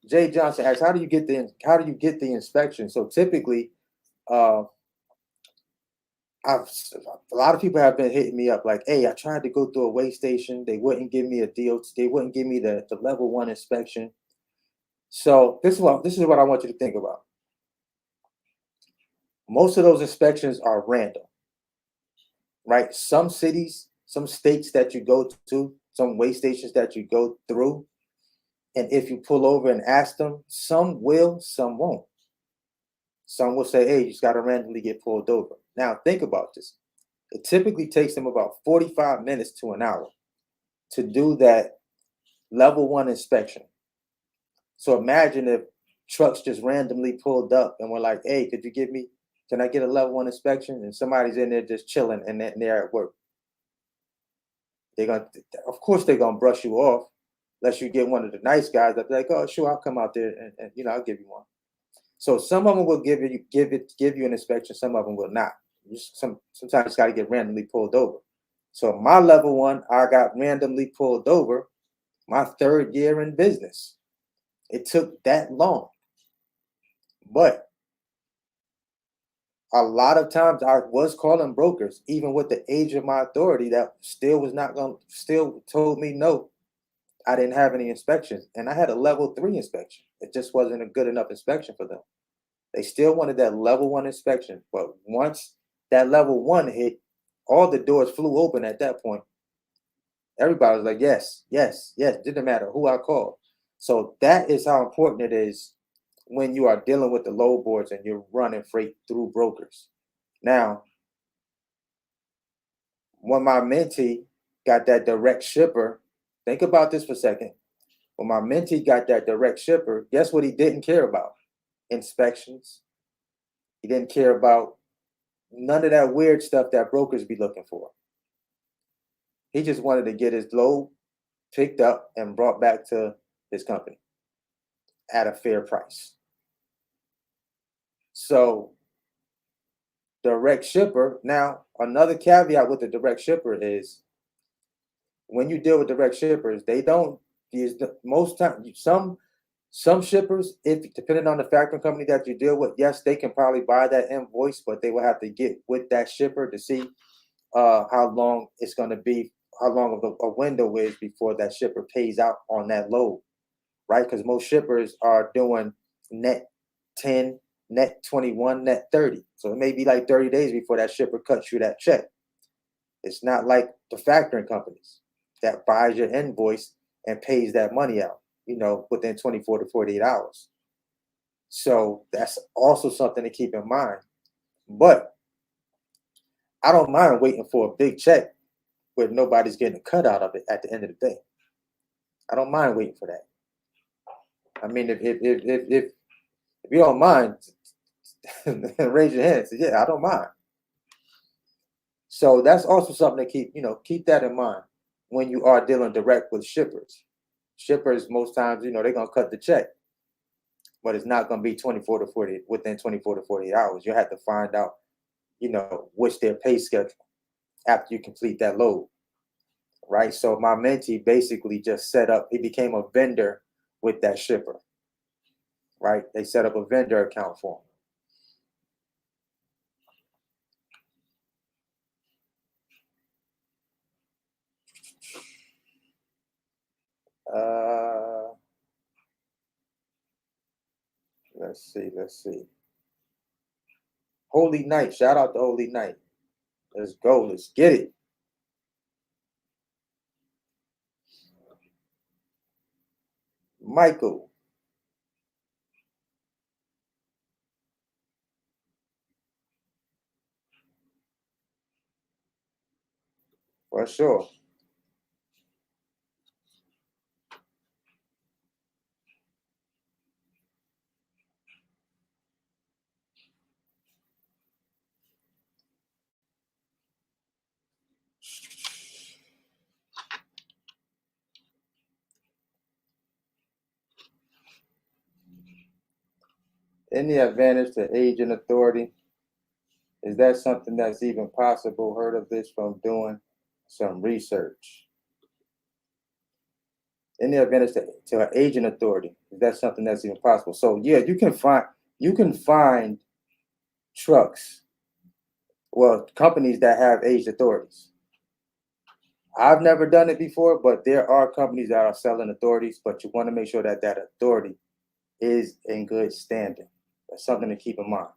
Jay Johnson asks, how do you get the inspection? So typically, uh, I've a lot of people have been hitting me up like, hey, I tried to go through a weigh station, they wouldn't give me a deal, they wouldn't give me the level one inspection. So this is what I want you to think about. Most of those inspections are random, right? Some cities, some states that you go to, some weigh stations that you go through, and if you pull over and ask them, some will, some won't. Some will say, hey, you just got to randomly get pulled over. Now, think about this. It typically takes them about 45 minutes to an hour to do that level one inspection. So imagine if trucks just randomly pulled up and were like, hey, can I get a level one inspection? And somebody's in there just chilling and they're at work. Of course, they're going to brush you off unless you get one of the nice guys that be like, oh, sure, I'll come out there and I'll give you one. So some of them will give you an inspection. Some of them will not. Sometimes it's got to get randomly pulled over. So my level one, I got randomly pulled over my third year in business. It took that long, but a lot of times I was calling brokers, even with the age of my authority, that still told me no. I didn't have any inspections, and I had a level three inspection. It just wasn't a good enough inspection for them. They still wanted that level one inspection, but once that level one hit, all the doors flew open at that point. Everybody was like, yes, yes, yes. Didn't matter who I called. So that is how important it is when you are dealing with the load boards and you're running freight through brokers. Now, when my mentee got that direct shipper, think about this for a second. When my mentee got that direct shipper, guess what he didn't care about? Inspections. He didn't care about none of that weird stuff that brokers be looking for. He just wanted to get his load picked up and brought back to his company at a fair price. So direct shipper. Now, another caveat with the direct shipper is when you deal with direct shippers, they don't use most time some shippers, if depending on the factoring company that you deal with, yes, they can probably buy that invoice, but they will have to get with that shipper to see how long it's going to be, how long of a window is before that shipper pays out on that load, right? Because most shippers are doing net 10, net 21, net 30. So it may be like 30 days before that shipper cuts you that check. It's not like the factoring companies that buys your invoice and pays that money out, within 24 to 48 hours. So that's also something to keep in mind. But I don't mind waiting for a big check where nobody's getting a cut out of it at the end of the day. I don't mind waiting for that. I mean, if you don't mind, raise your hand. Yeah, I don't mind. So that's also something to keep that in mind when you are dealing direct with shippers. shippers, most times, they're going to cut the check, but it's not going to be 24 to 40 within 24 to 48 hours. You have to find out, what's their pay schedule after you complete that load, right? So my mentee basically just he became a vendor with that shipper, right? They set up a vendor account for him. Let's see. Holy Night, shout out to Holy Night. Let's go, let's get it. Michael. For sure. Any advantage to age and authority? Is that something that's even possible? Heard of this from doing some research. Any advantage to age and authority? Is that something that's even possible? So yeah, you can find trucks, well, companies that have age authorities. I've never done it before, but there are companies that are selling authorities, but you want to make sure that that authority is in good standing. That's something to keep in mind.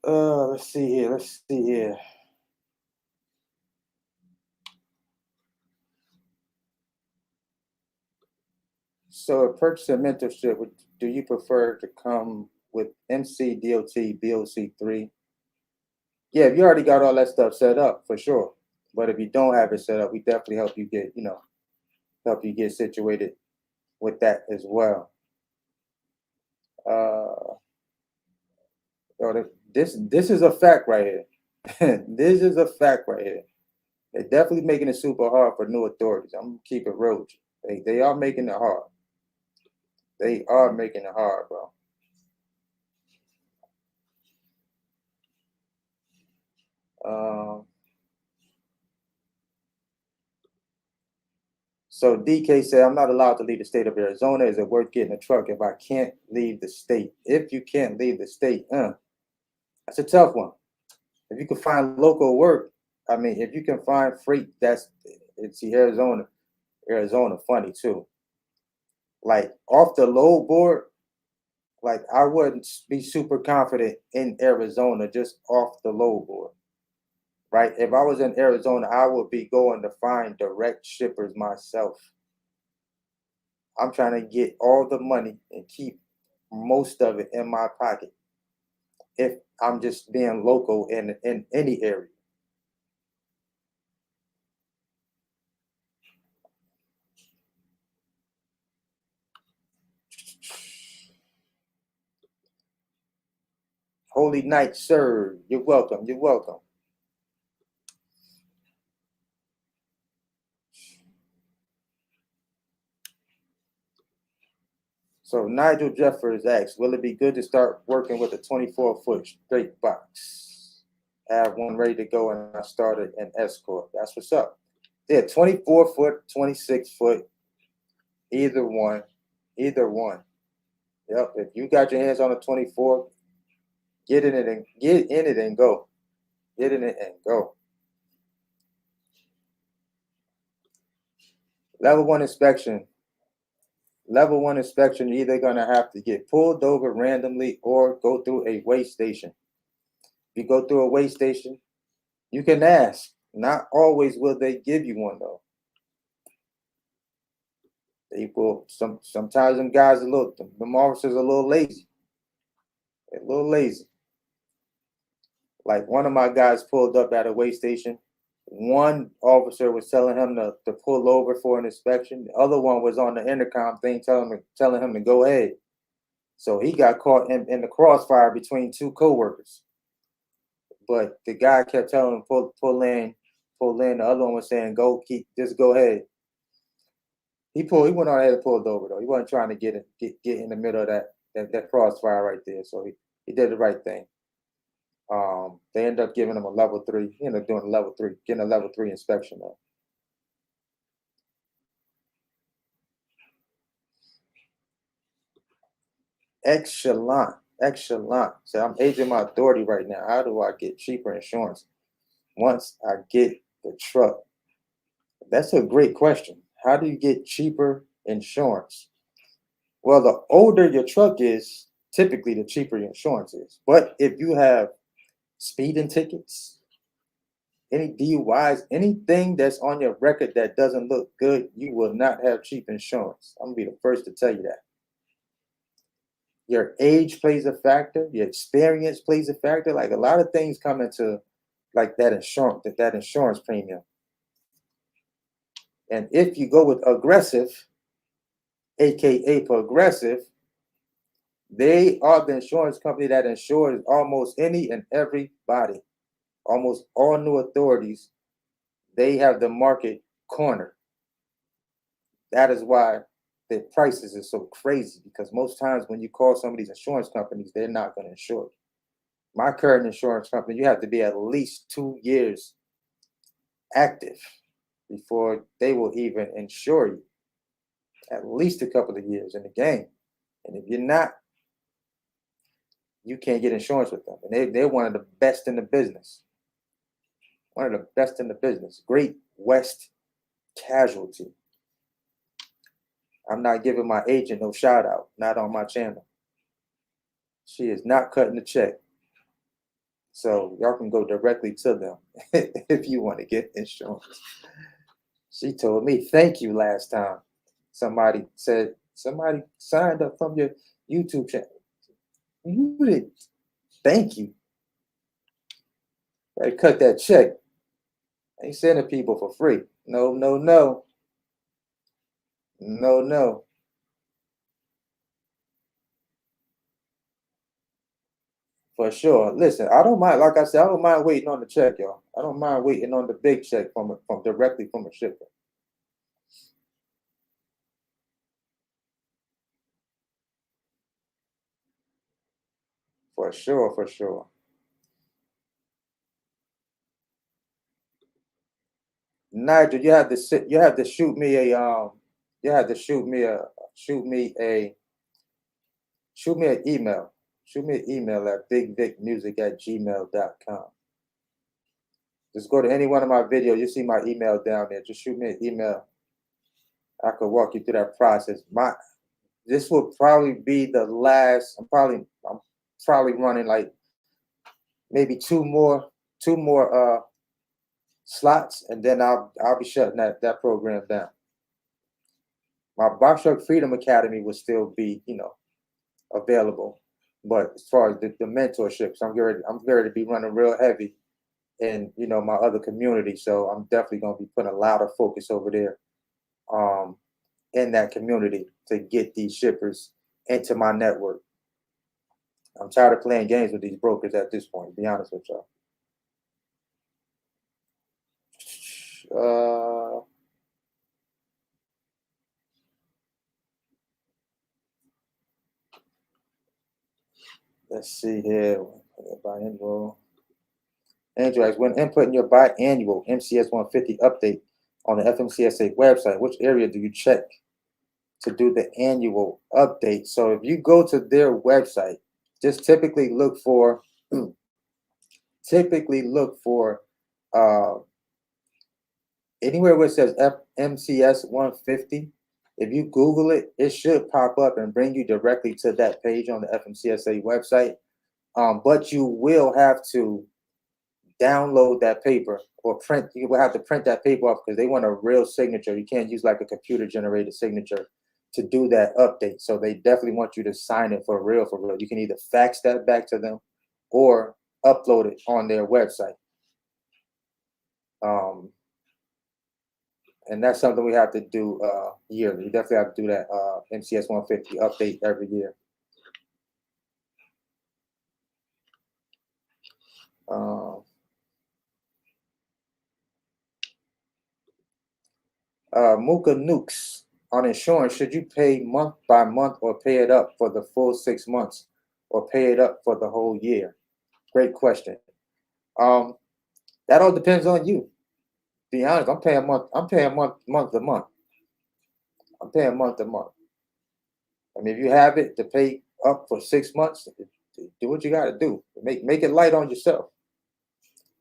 Let's see here. So, a purchase and mentorship, do you prefer to come with MC, DOT, BOC3? Yeah, if you already got all that stuff set up, for sure. But if you don't have it set up, we definitely help you get situated with that as well. Uh, this is a fact right here. This is a fact right here. They're definitely making it super hard for new authorities. I'm gonna keep it real. They are making it hard. They are making it hard, bro. So DK said, I'm not allowed to leave the state of Arizona. Is it worth getting a truck if I can't leave the state? If you can't leave the state, that's a tough one. If you can find local work, I mean, if you can find freight, it's Arizona. Arizona funny too. Like off the load board, like I wouldn't be super confident in Arizona just off the load board. Right? If I was in Arizona, I would be going to find direct shippers myself. I'm trying to get all the money and keep most of it in my pocket if I'm just being local in any area. Holy Night, sir. You're welcome. You're welcome. So Nigel Jeffers asks, will it be good to start working with a 24-foot straight box? Have one ready to go and I started an escort. That's what's up. Yeah, 24-foot, 26-foot, either one. Either one. Yep. If you got your hands on a 24, get in it and go. Get in it and go. Level one inspection. Level one inspection, you're either going to have to get pulled over randomly or go through a weigh station. If you go through a weigh station, you can ask. Not always will they give you one though. They will sometimes them guys them officers are a little lazy. They're a little lazy. Like one of my guys pulled up at a weigh station One officer was telling him to pull over for an inspection. The other one was on the intercom thing telling him to go ahead. So he got caught in the crossfire between two coworkers. But the guy kept telling him pull in. The other one was saying just go ahead. He went on ahead and pulled over though. He wasn't trying to get in the middle of that crossfire right there. So he did the right thing. They ended up giving him a level 3. He ended up doing a level 3, getting a level 3 inspection though. Excellent. So I'm aging my authority right now. How do I get cheaper insurance once I get the truck? That's a great question. How do you get cheaper insurance? Well, the older your truck is, typically the cheaper your insurance is. But if you have speeding tickets, any DUIs, anything that's on your record that doesn't look good, you will not have cheap insurance. I'm gonna be the first to tell you that. Your age plays a factor, your experience plays a factor. Like a lot of things come into like that insurance premium. And if you go with Aggressive, aka Progressive, they are the insurance company that insures almost any and everybody. Almost all new authorities, they have the market cornered. That is why the prices are so crazy, because most times when you call some of these insurance companies, they're not going to insure you. My current insurance company, you have to be at least 2 years active before they will even insure you. At least a couple of years in the game. And if you're not, you can't get insurance with them. And they're one of the best in the business. One of the best in the business. Great West Casualty. I'm not giving my agent no shout out, not on my channel. She is not cutting the check. So y'all can go directly to them if you want to get insurance. She told me thank you last time. Somebody signed up from your YouTube channel. You did. Thank you. I cut that check. I ain't sending people for free. No. For sure. Listen, I don't mind. Like I said, I don't mind waiting on the check, y'all. I don't mind waiting on the big check from directly from a shipper. For sure. Nigel, you have to shoot me an email. Shoot me an email at bigvicmusic@gmail.com. Just go to any one of my videos. You see my email down there. Just shoot me an email. I could walk you through that process. This will probably be the last. I'm probably running like maybe two more slots, and then I'll be shutting that program down. My Box Truck Freedom Academy will still be, available. But as far as the mentorships, I'm ready to be running real heavy in, my other community. So I'm definitely going to be putting a lot of focus over there in that community to get these shippers into my network. I'm tired of playing games with these brokers at this point, to be honest with y'all. Let's see here. Biannual. Andrew asks, when inputting your biannual MCS 150 update on the FMCSA website, which area do you check to do the annual update? So if you go to their website, just typically look for anywhere where it says MCS 150. If you Google it, it should pop up and bring you directly to that page on the FMCSA website. But you will have to download that paper or print. You will have to print that paper off because they want a real signature. You can't use like a computer generated signature to do that update. So they definitely want you to sign it for real. You can either fax that back to them or upload it on their website. Um, and that's something we have to do yearly. We definitely have to do that MCS 150 update every year. Mooka Nukes, on insurance, should you pay month by month or pay it up for the full 6 months or pay it up for the whole year? Great question. That all depends on you. Be honest, I'm paying month to month. I'm paying month to month. I mean, if you have it to pay up for 6 months, do what you got to do. Make it light on yourself.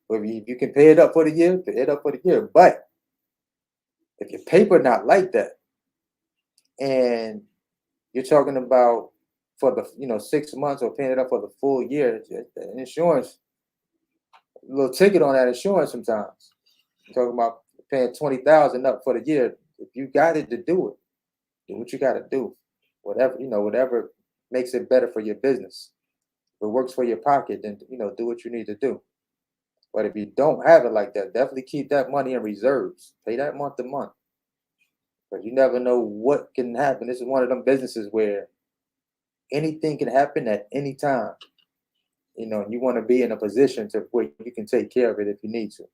But if you can pay it up for the year, pay it up for the year. But if your paper not like that, and you're talking about for the 6 months or paying it up for the full year, the insurance, a little ticket on that insurance sometimes. You're talking about paying 20,000 up for the year. If you got it to do it, do what you got to do. Whatever makes it better for your business. If it works for your pocket, then do what you need to do. But if you don't have it like that, definitely keep that money in reserves. Pay that month to month. Because you never know what can happen. This is one of them businesses where anything can happen at any time. You want to be in a position to where you can take care of it if you need to.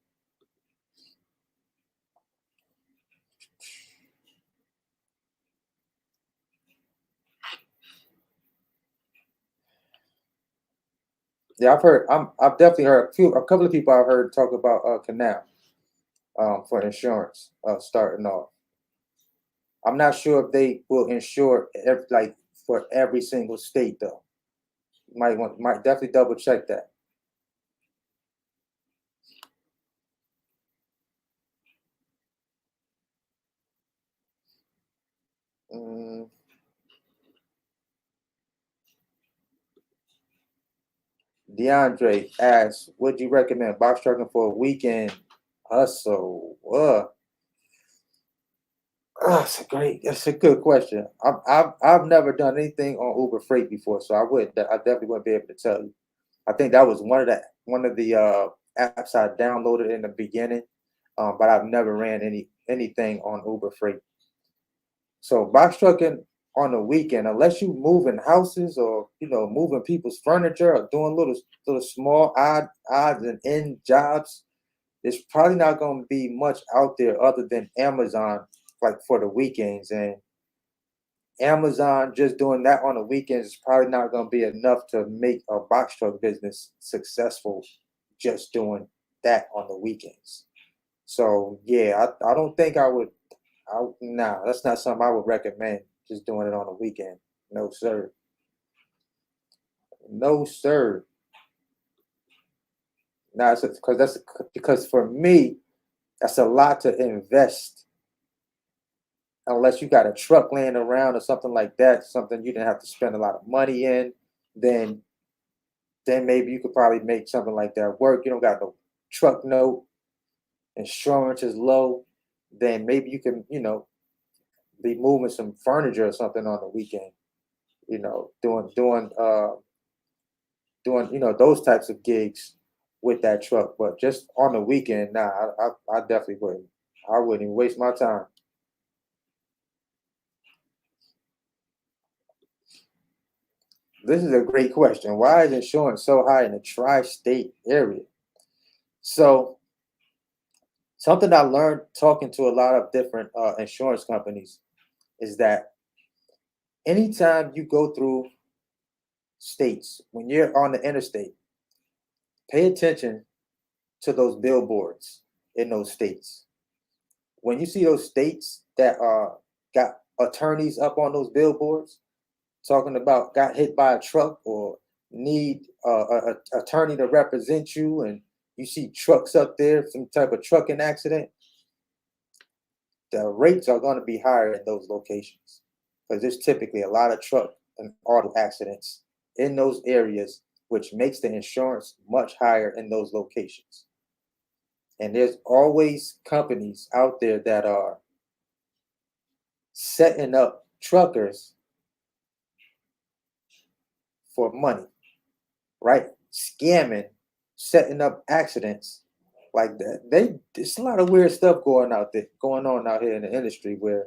Yeah, I've definitely heard a couple of people I've heard talk about canal for insurance starting off. I'm not sure if they will insure like for every single state though. Might definitely double check that. Mm, DeAndre asks, would you recommend box trucking for a weekend hustle? That's a good question. I've never done anything on Uber Freight before, so I definitely wouldn't be able to tell you. I think that was one of the apps I downloaded in the beginning, but I've never ran anything on Uber Freight. So box trucking on the weekend, unless you moving houses or moving people's furniture or doing little small odds and end jobs, there's probably not going to be much out there other than Amazon, like for the weekends. And Amazon just doing that on the weekends is probably not going to be enough to make a box truck business successful. Just doing that on the weekends. So yeah, I don't think I would. Nah, that's not something I would recommend. Just doing it on the weekend. No sir. No sir. Nah, because for me, that's a lot to invest. Unless you got a truck laying around or something like that, something you didn't have to spend a lot of money in, then maybe you could probably make something like that work. You don't got no truck note, insurance is low, then maybe you can, be moving some furniture or something on the weekend. Doing those types of gigs with that truck. But just on the weekend, nah, I definitely wouldn't. I wouldn't even waste my time. This is a great question. Why is insurance so high in the tri-state area? So something I learned talking to a lot of different insurance companies is that anytime you go through states, when you're on the interstate, pay attention to those billboards in those states. When you see those states that got attorneys up on those billboards talking about got hit by a truck or need a attorney to represent you, and you see trucks up there, some type of trucking accident, the rates are going to be higher in those locations because there's typically a lot of truck and auto accidents in those areas, which makes the insurance much higher in those locations. And there's always companies out there that are setting up truckers for money, right? Scamming, setting up accidents like that. There's a lot of weird stuff going on out here in the industry where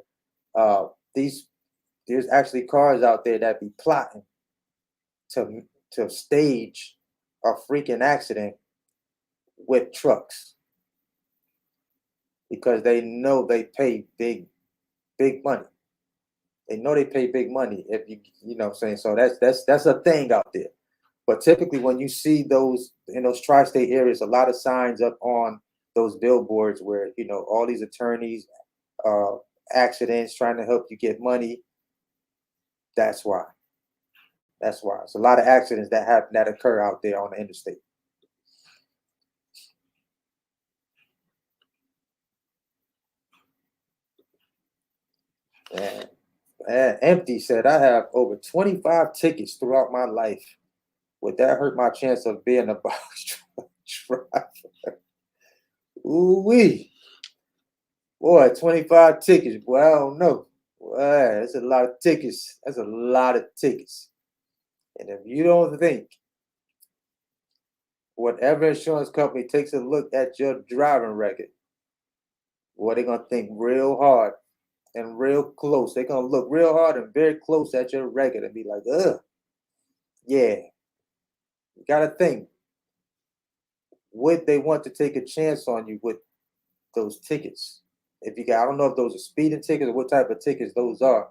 uh these there's actually cars out there that be plotting to stage a freaking accident with trucks because they know they pay big money. They know they pay big money if you know what I'm saying. So that's a thing out there. But typically when you see those in those tri-state areas, a lot of signs up on those billboards where all these attorneys, uh, accidents, trying to help you get money. That's why. That's why. It's a lot of accidents that happen that occur out there on the interstate. And, Empty said, I have over 25 tickets throughout my life. Would that hurt my chance of being a box truck driver? Ooh wee. Boy, 25 tickets. Boy, I don't know. Boy, that's a lot of tickets. That's a lot of tickets. And if you don't think whatever insurance company takes a look at your driving record, boy, they're gonna think real hard and real close. They're gonna look real hard and very close at your record and be like, ugh, yeah. You gotta think, would they want to take a chance on you with those tickets? If you got, I don't know if those are speeding tickets or what type of tickets those are,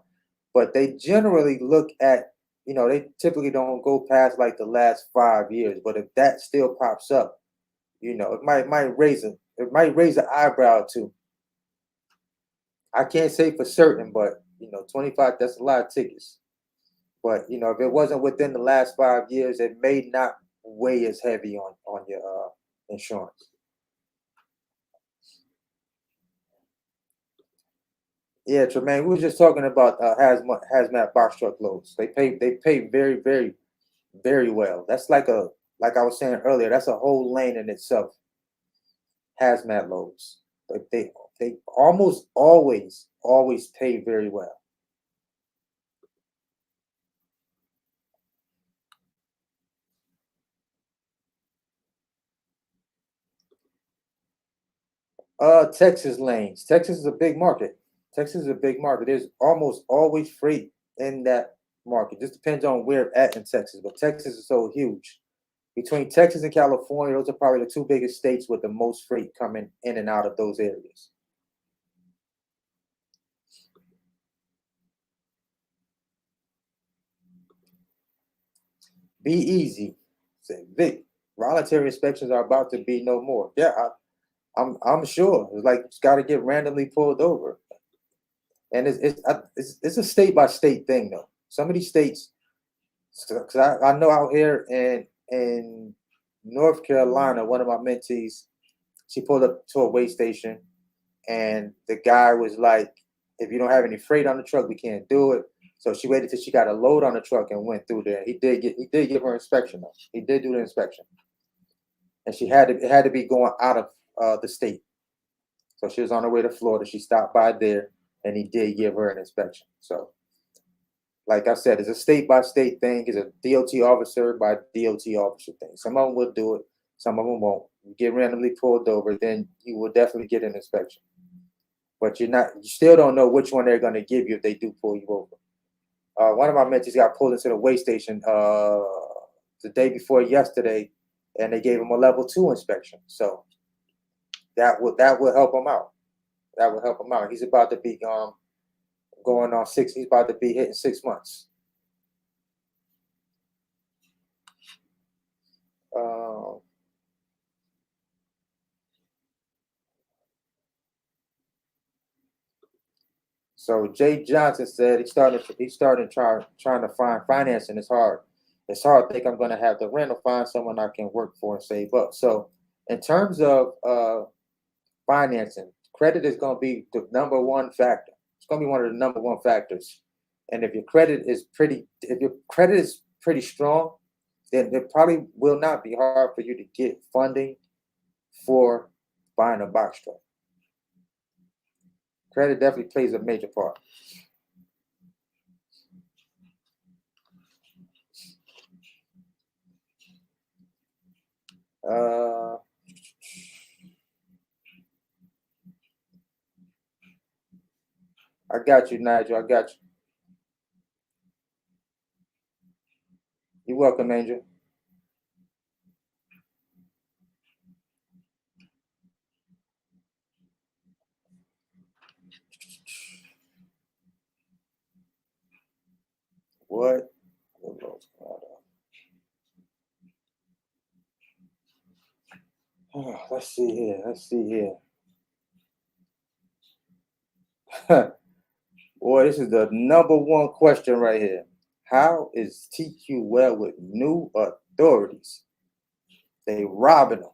but they generally look at, they typically don't go past like the last 5 years. But if that still pops up, it might raise an eyebrow too. I can't say for certain, but 25, that's a lot of tickets. But if it wasn't within the last 5 years, it may not weigh as heavy on your insurance. Yeah, Tremaine, we were just talking about hazmat box truck loads. They pay very, very, very well. That's like I was saying earlier, that's a whole lane in itself. Hazmat loads. They almost always pay very well. Texas lanes. Texas is a big market. Texas is a big market. There's almost always freight in that market. Just depends on where at in Texas, but Texas is so huge. Between Texas and California, those are probably the two biggest states with the most freight coming in and out of those areas. Be easy. Say, Vic, voluntary inspections are about to be no more. Yeah, I'm sure. It's like it's got to get randomly pulled over, and it's a state by state thing though. Some of these states, because I know out here in North Carolina, one of my mentees, she pulled up to a weigh station, and the guy was like, "If you don't have any freight on the truck, we can't do it." So she waited till she got a load on the truck and went through there. He did give her inspection though. He did do the inspection, and it had to be going out of the state. So she was on her way to Florida. She stopped by there, and he did give her an inspection. So, like I said, it's a state by state thing. It's a DOT officer by DOT officer thing. Some of them will do it. Some of them won't. You get randomly pulled over, then you will definitely get an inspection. But you still don't know which one they're going to give you if they do pull you over. One of my mentees got pulled into the weigh station the day before yesterday, and they gave him a level 2 inspection. So that will help him out. That will help him out. He's about to be going on 6. He's about to be hitting 6 months. Uh, so Jay Johnson said he started trying to find financing. It's hard. It's hard. I think I'm going to have to rent or find someone I can work for and save up. So in terms of financing, credit is going to be the number one factor. It's going to be one of the number one factors. And if your credit is pretty strong, then it probably will not be hard for you to get funding for buying a box truck. Credit definitely plays a major part. Uh, I got you, Nigel. I got you. You're welcome, Angel. What? Oh, let's see here. Let's see here. Boy, this is the number one question right here. How is TQ well with new authorities? They robbing them.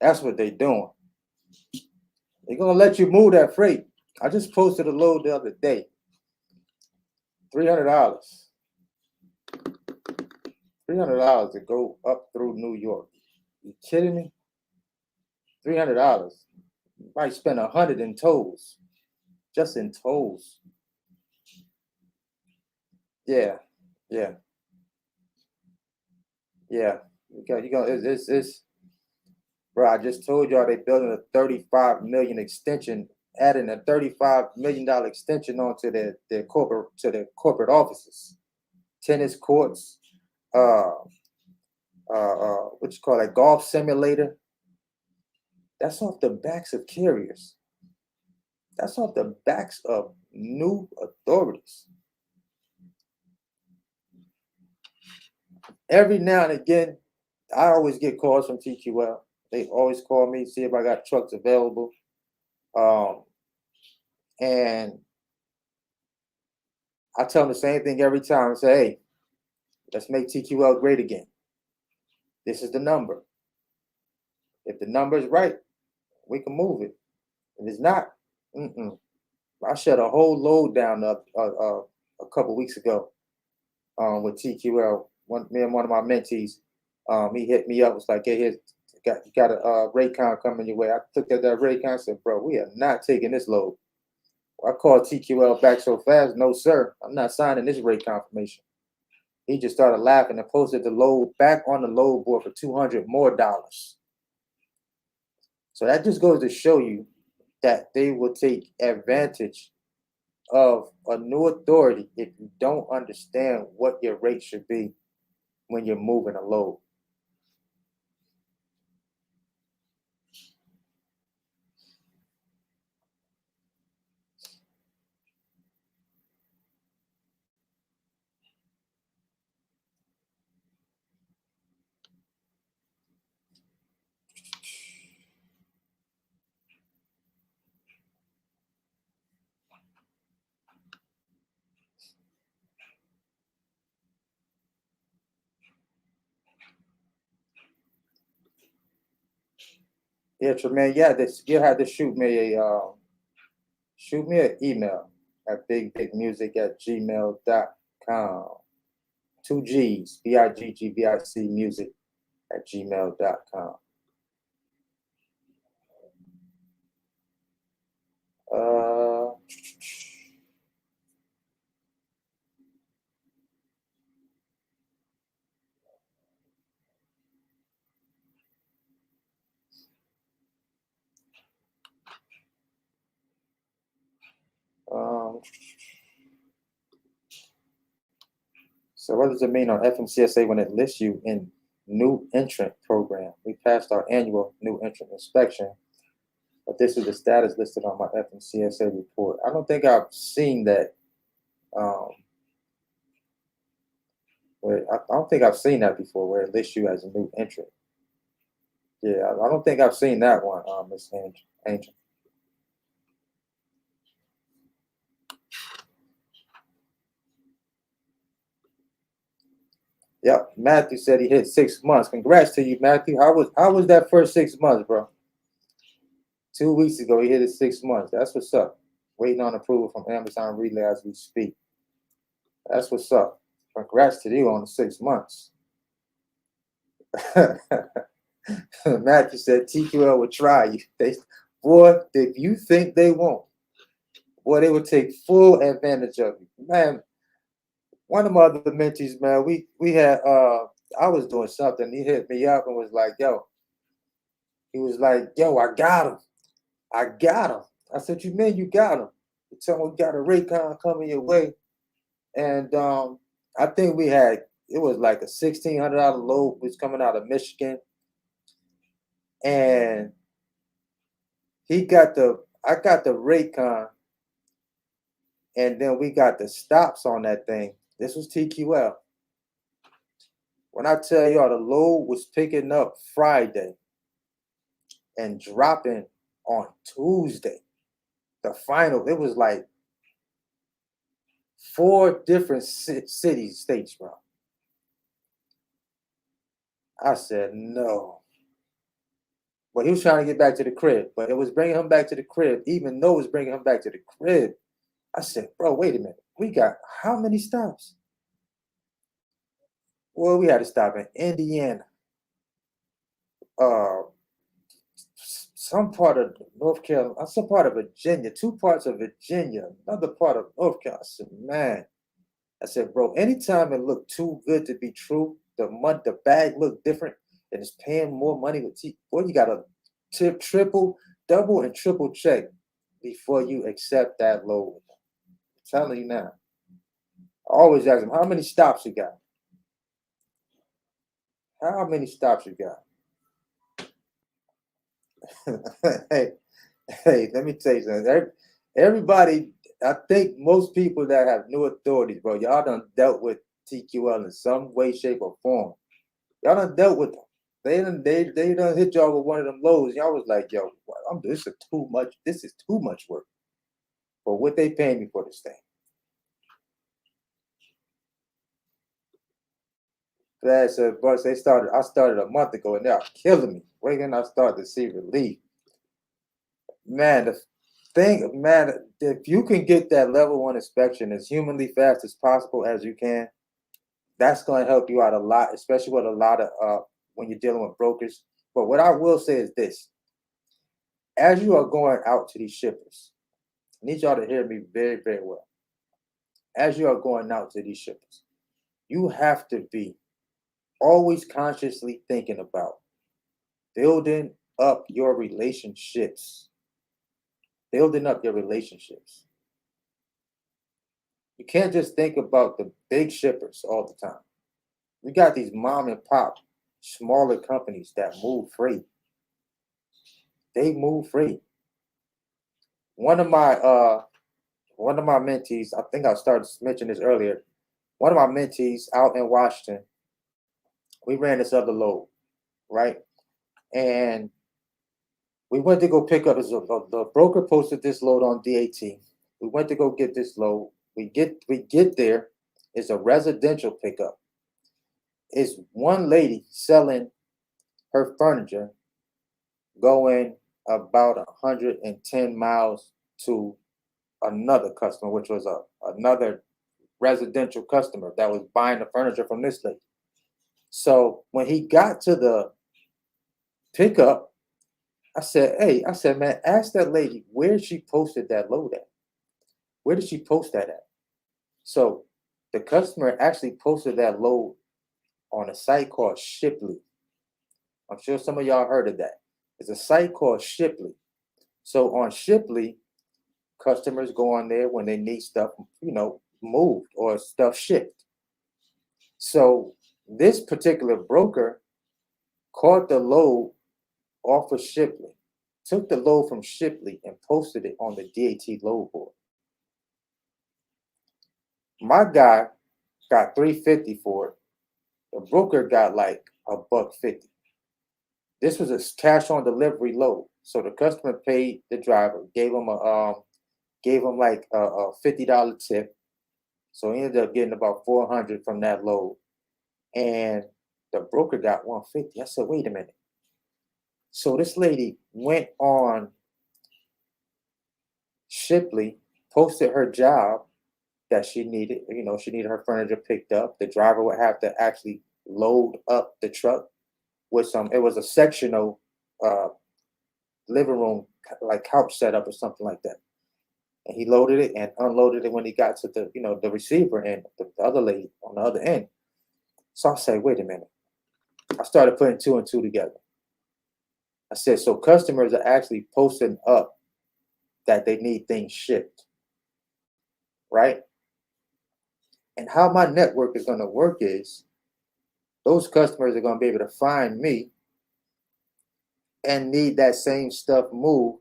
That's what they doing. They're gonna let you move that freight. I just posted a load the other day. $300. $300 to go up through New York. You kidding me? $300. You might spend 100 in tolls. Just in tolls. Yeah, yeah, yeah. It's bro. I just told y'all they building a 35 million extension, adding a $35 million extension onto their corporate offices, tennis courts, what you call that, golf simulator. That's off the backs of carriers. That's off the backs of new authorities. Every now and again, I always get calls from TQL. They always call me, see if I got trucks available. And I tell them the same thing every time. I say, hey, let's make TQL great again. This is the number. If the number is right, we can move it. If it's not, I shut a whole load down a couple weeks ago with TQL. Me and one of my mentees, he hit me up. Was like, hey, you got a Raycon coming your way. I took that Raycon and said, bro, we are not taking this load. I called TQL back so fast. No, sir, I'm not signing this rate confirmation. He just started laughing and posted the load back on the load board for $200 more. So that just goes to show you that they will take advantage of a new authority if you don't understand what your rate should be when you're moving a load. Yeah, Tremaine, you had to shoot me an email at bigbigmusic@gmail.com. 2 G's, BIGGVIC music@gmail.com. Uh, um, so what does it mean on FMCSA when it lists you in new entrant program? We passed our annual new entrant inspection, but this is the status listed on my FMCSA report. I don't think I've seen that. I don't think I've seen that before, where it lists you as a new entrant. Yeah, I don't think I've seen that one, Miss Angel. Yep, Matthew said he hit 6 months. Congrats to you, Matthew. How was that first 6 months, bro? 2 weeks ago, he hit it 6 months. That's what's up. Waiting on approval from Amazon Relay as we speak. That's what's up. Congrats to you on the 6 months. Matthew said TQL would try you. Boy, if you think they won't, boy, they would take full advantage of you. Man, one of my other mentees, man, we had I was doing something. He hit me up and was like, yo, I got him. I said, you mean you got him? He told me we got a Raycon coming your way. And I think it was like a $1,600 load was coming out of Michigan. And I got the Raycon, and then we got the stops on that thing. This was TQL. When I tell y'all the load was picking up Friday and dropping on Tuesday, the final, it was like 4 different cities, states, bro. I said, no. But he was trying to get back to the crib, but it was bringing him back to the crib, even though it was bringing him back to the crib. I said, bro, wait a minute. We got how many stops? Well, we had to stop in Indiana, uh, some part of North Carolina, some part of Virginia, 2 parts of Virginia, another part of North Carolina. I said, man, bro, anytime it looked too good to be true, the bag looked different, and it's paying more money with boy, you gotta triple, double, and triple check before you accept that load. I'm telling you now. I always ask them, how many stops you got? How many stops you got? hey, let me tell you something. Everybody, I think most people that have new authorities, bro, y'all done dealt with TQL in some way, shape, or form. Y'all done dealt with them. They done hit y'all with one of them lows. Y'all was like, yo, this is too much. This is too much work for what they paying me for this thing. That's a bus. I started a month ago, and they're killing me. When can I start to see relief? Man, the thing, man, if you can get that level 1 inspection as humanly fast as possible as you can, that's going to help you out a lot, especially with a lot of when you're dealing with brokers. But what I will say is this: as you are going out to these shippers, I need y'all to hear me very, very well. As you are going out to these shippers, you have to be always consciously thinking about building up your relationships. Building up your relationships. You can't just think about the big shippers all the time. We got these mom and pop smaller companies that move freight. They move freight. One of my mentees, I think I started to mention this earlier. One of my mentees out in Washington, we ran this other load, right? And we went to go pick up the broker posted this load on DAT. We went to go get this load. We get there. It's a residential pickup. It's one lady selling her furniture going about 110 miles to another customer, which was another residential customer that was buying the furniture from this lady. So when he got to the pickup, I said, man, ask that lady where she posted that load at. Where did she post that at? So the customer actually posted that load on a site called Shipley. I'm sure some of y'all heard of that. It's a site called Shipley. So on Shipley, customers go on there when they need stuff, moved or stuff shipped. So this particular broker caught the load off of Shipley, took the load from Shipley and posted it on the DAT load board. My guy got $350 for it. The broker got like $150. This was a cash on delivery load. So the customer paid the driver, gave him like a $50 tip. So he ended up getting about $400 from that load. And the broker got $150. I said, wait a minute. So this lady went on Shipley, posted her job that she needed. She needed her furniture picked up. The driver would have to actually load up the truck with it was a sectional living room, like couch setup or something like that. And he loaded it and unloaded it when he got to the receiver and the other lady on the other end. So I said, wait a minute. I started putting 2 and 2 together. I said, so customers are actually posting up that they need things shipped. right? And how my network is going to work is those customers are going to be able to find me and need that same stuff moved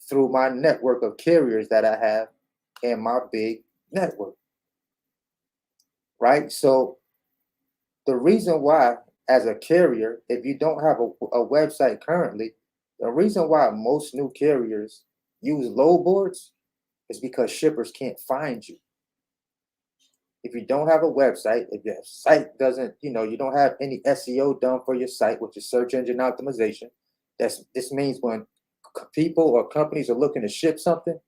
through my network of carriers that I have in my big network, right? So the reason why, as a carrier, if you don't have a website currently, the reason why most new carriers use load boards is because shippers can't find you. If you don't have a website, if your site doesn't, you don't have any SEO done for your site, which is search engine optimization, this means when people or companies are looking to ship something,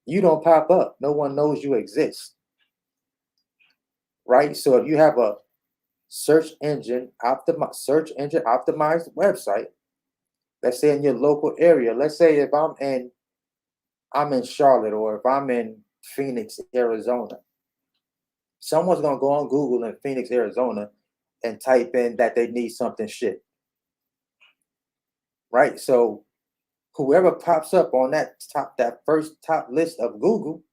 you don't pop up. No one knows you exist, right? So if you have a search engine optimized website, let's say in your local area, let's say if I'm in Charlotte, or if I'm in Phoenix, Arizona, someone's gonna go on Google in Phoenix, Arizona, and type in that they need something shipped, right? So whoever pops up on that first top list of Google,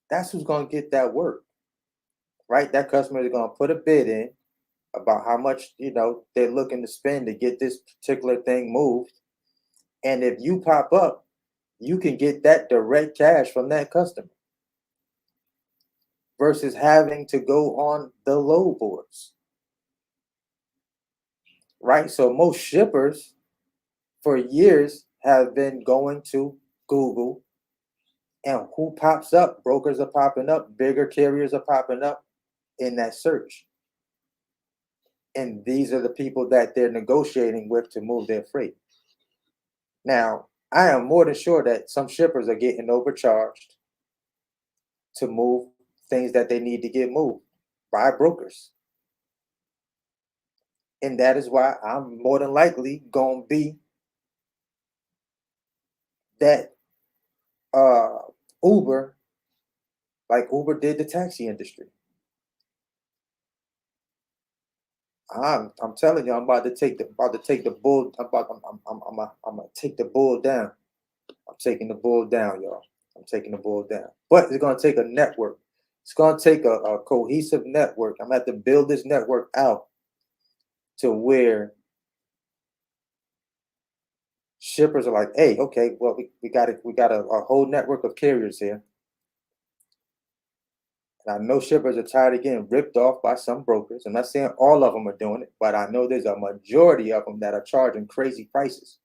that's who's gonna get that work, right? That customer is gonna put a bid in about how much they're looking to spend to get this particular thing moved, and if you pop up, you can get that direct cash from that customer versus having to go on the load boards, right? So most shippers for years have been going to Google, and who pops up? Brokers are popping up, bigger carriers are popping up in that search. And these are the people that they're negotiating with to move their freight. Now, I am more than sure that some shippers are getting overcharged to move things that they need to get moved by brokers. And that is why I'm more than likely going to be that uh, Uber, like Uber did the taxi industry. I'm telling you, I'm about to take the bull. I'm gonna take the bull down. I'm taking the bull down, y'all. I'm taking the bull down. But it's gonna take a network. It's gonna take a cohesive network. I'm gonna have to build this network out to where shippers are like, hey, okay, well, we got a whole network of carriers here. And I know shippers are tired of getting ripped off by some brokers. I'm not saying all of them are doing it, but I know there's a majority of them that are charging crazy prices.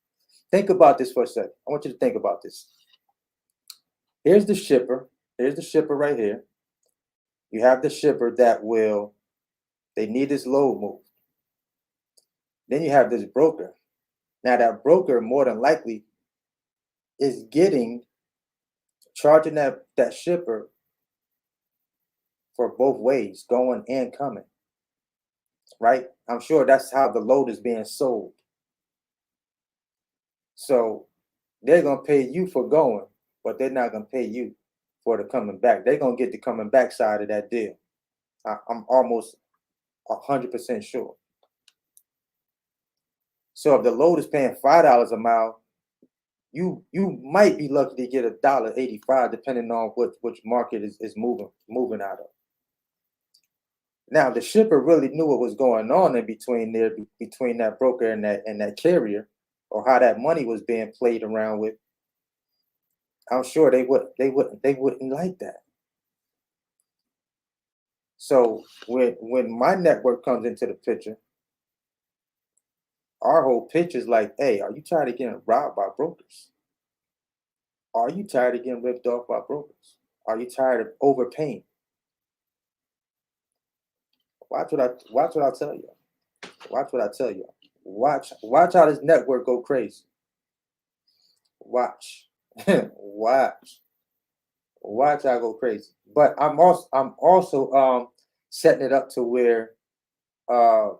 Think about this for a second. I want you to think about this. Here's the shipper. Here's the shipper right here. You have the shipper they need this load moved. Then you have this broker. Now that broker more than likely is charging that shipper for both ways, going and coming, right? I'm sure that's how the load is being sold. So they're going to pay you for going, but they're not going to pay you for the coming back. They're going to get the coming back side of that deal. I'm almost 100% sure. So if the load is paying $5 a mile, you might be lucky to get $1.85, depending on which market is moving out of. Now the shipper really knew what was going on in between between that broker and that carrier, or how that money was being played around with. I'm sure they wouldn't like that. So when my network comes into the picture, our whole pitch is like, hey, are you tired of getting robbed by brokers? Are you tired of getting ripped off by brokers? Are you tired of overpaying? Watch what I tell you. Watch what I tell you. Watch how this network go crazy. Watch. watch. Watch how I go crazy. But I'm also setting it up to where uh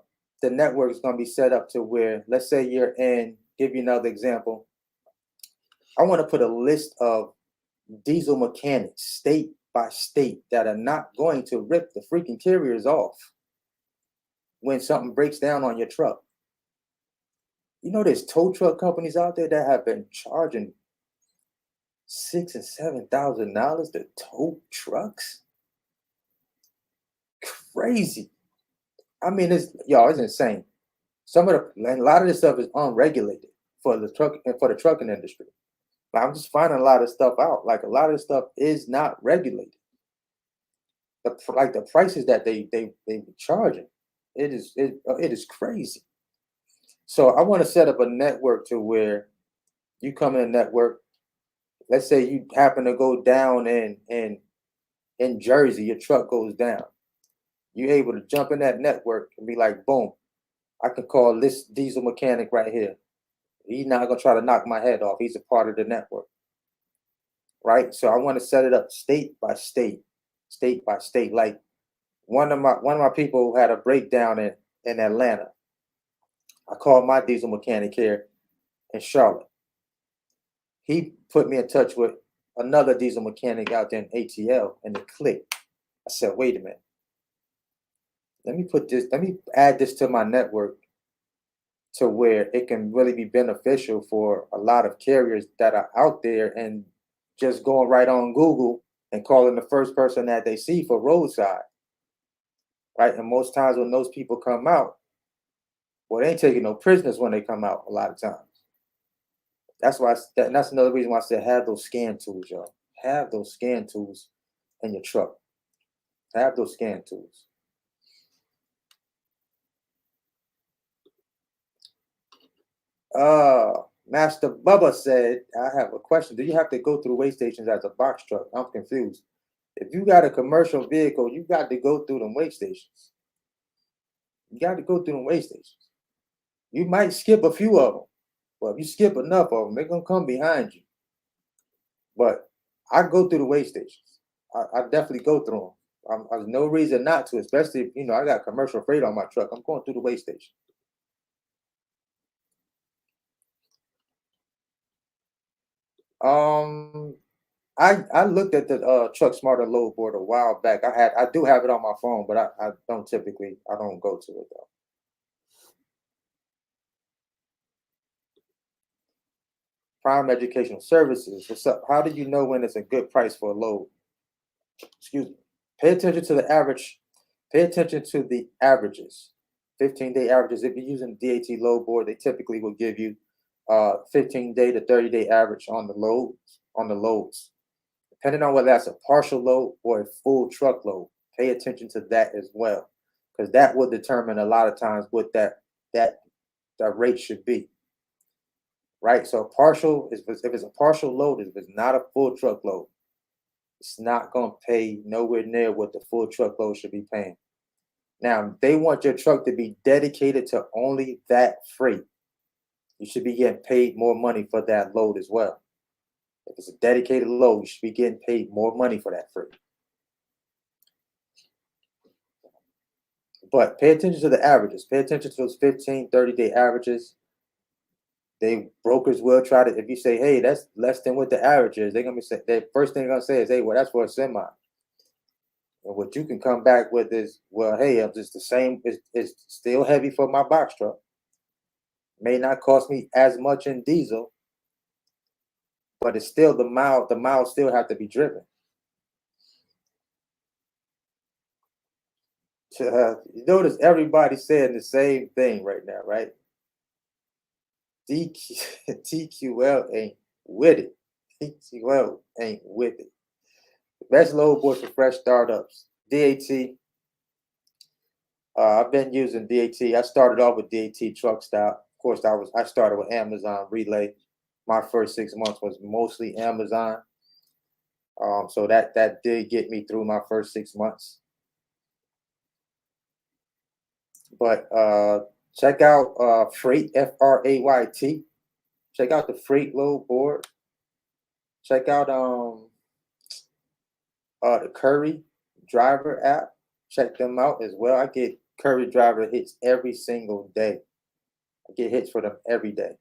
the network is gonna be set up to where, let's say give you another example. I want to put a list of diesel mechanics state by state that are not going to rip the freaking carriers off when something breaks down on your truck. There's tow truck companies out there that have been charging $6,000 and $7,000 to tow trucks. Crazy. I mean, it's insane. A lot of this stuff is unregulated for the trucking industry. But I'm just finding a lot of stuff out. Like a lot of this stuff is not regulated. The prices that they be charging, it is crazy. So I want to set up a network to where you come in a network. Let's say you happen to go down in Jersey, your truck goes down. You're able to jump in that network and be like, boom, I can call this diesel mechanic right here. He's not gonna try to knock my head off. He's a part of the network, right? So I want to set it up state by state, state by state. Like one of my people had a breakdown in Atlanta. I called my diesel mechanic here in Charlotte. He put me in touch with another diesel mechanic out there in ATL, and it clicked. I said, wait a minute. Let me add this to my network to where it can really be beneficial for a lot of carriers that are out there and just going right on Google and calling the first person that they see for roadside. Right. And most times when those people come out, well, they ain't taking no prisoners when they come out a lot of times. That's another reason why I said have those scan tools, y'all. Have those scan tools in your truck. Have those scan tools. Master Bubba said, I have a question. Do you have to go through weigh stations as a box truck? I'm confused. If you got a commercial vehicle, you got to go through them weigh stations. You got to go through them weigh stations. You might skip a few of them. Well, if you skip enough of them, they're going to come behind you. But I go through the weigh stations. I definitely go through them. There's no reason not to, especially if, I got commercial freight on my truck. I'm going through the weigh station. I looked at the Truck Smarter load board a while back. I do have it on my phone, but I don't go to it though. Prime Educational Services. What's up? How do you know when it's a good price for a load? Excuse me. Pay attention to the average. Pay attention to the averages. 15-day averages. If you're using DAT load board, they typically will give you 15-day to 30-day average on the loads. Depending on whether that's a partial load or a full truckload, pay attention to that as well, because that will determine a lot of times what that rate should be. Right. So partial, if it's a partial load, if it's not a full truckload, it's not going to pay nowhere near what the full truckload should be paying. Now, they want your truck to be dedicated to only that freight. You should be getting paid more money for that load as well. If it's a dedicated load, you should be getting paid more money for that freight. But pay attention to the averages. Pay attention to those 15, 30-day averages. Brokers will try to, if you say, hey, that's less than what the average is, they're gonna be saying, the first thing they're gonna say is, hey, well, that's for a semi. And what you can come back with is, well, hey, I'm just the same, it's still heavy for my box truck. May not cost me as much in diesel, but it's still the miles still have to be driven. You notice everybody saying the same thing right now, right? TQL ain't with it. TQL ain't with it. Best load board for fresh startups. DAT. I've been using DAT. I started off with DAT truck stop. Of course, I started with Amazon Relay. My first 6 months was mostly Amazon. So that did get me through my first 6 months. But check out Freight, FRAYT. Check out the Freight load board. Check out the Curry Driver app. Check them out as well. I get Curry Driver hits every single day. I get hits for them every day.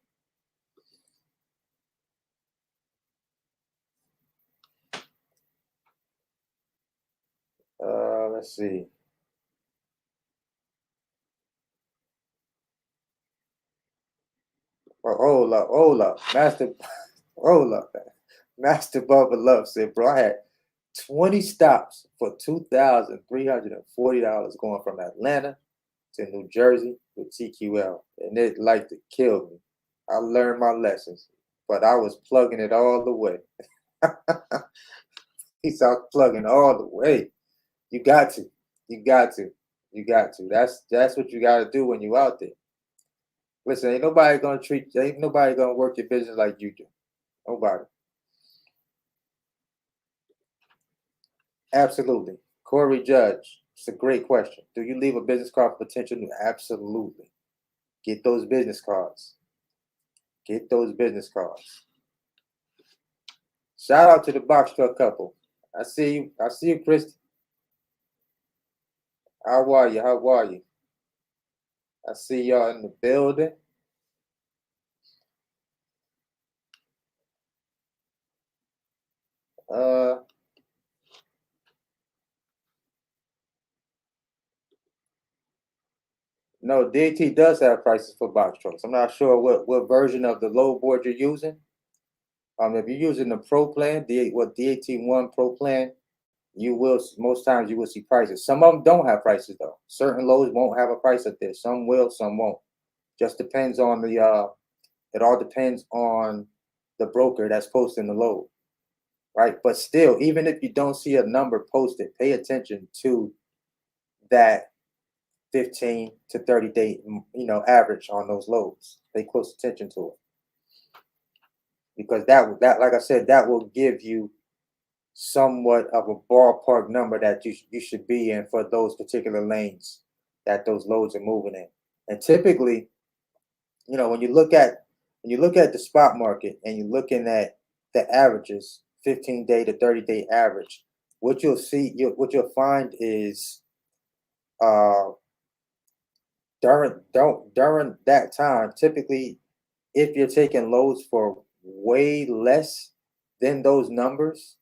Let's see. Hold up, Master. Hold up. Master Bubba Love said, bro, I had 20 stops for $2,340 going from Atlanta to New Jersey with TQL. And it like to kill me. I learned my lessons, but I was plugging it all the way. He's out plugging all the way. You got to. You got to. You got to. That's what you got to do when you out there. Listen, ain't nobody gonna work your business like you do. Nobody. Absolutely. Corey Judge, it's a great question. Do you leave a business card for potential new? Absolutely. Get those business cards. Get those business cards. Shout out to the box truck couple. I see you. I see you, Christy. How are you? How are you? I see y'all in the building. No, DAT does have prices for box trucks. I'm not sure what version of the load board you're using. If you're using the Pro plan, DAT1 Pro plan, you will most times you will see prices. Some of them don't have prices though. Certain loads won't have a price up there. Some will, some won't. Just depends on the it all depends on the broker that's posting the load, right? But still, even if you don't see a number posted, pay attention to that 15 to 30 day average on those loads. Pay close attention to it. Because that like I said, that will give you somewhat of a ballpark number that you should be in for those particular lanes that those loads are moving in. And typically, when you look at the spot market and you're looking at the averages, 15-day to 30-day average, what you'll find is during that time, typically, if you're taking loads for way less than those numbers,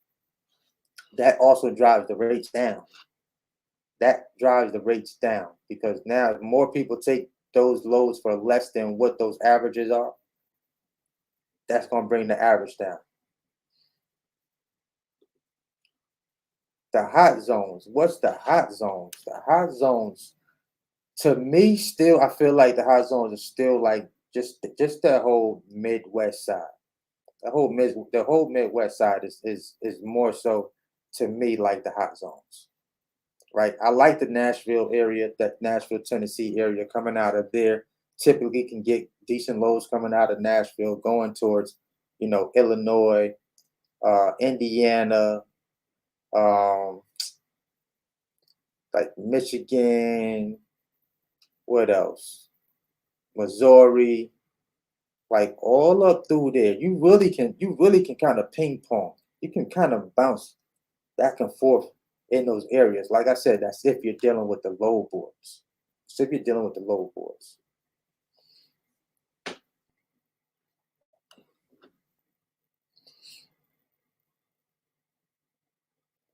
that also drives the rates down. That drives the rates down because now if more people take those loads for less than what those averages are, that's going to bring the average down. The hot zones. What's the hot zones? The hot zones, to me, still, I feel like the hot zones are still like just the whole Midwest side. The whole Midwest side is more so to me like the hot zones. Right. I like the Nashville area, that Nashville, Tennessee area coming out of there. Typically can get decent loads coming out of Nashville, going towards, Illinois, Indiana, like Michigan, what else? Missouri, like all up through there. You really can kind of ping pong. You can kind of bounce back and forth in those areas. Like I said, that's if you're dealing with the load boards. So if you're dealing with the load boards.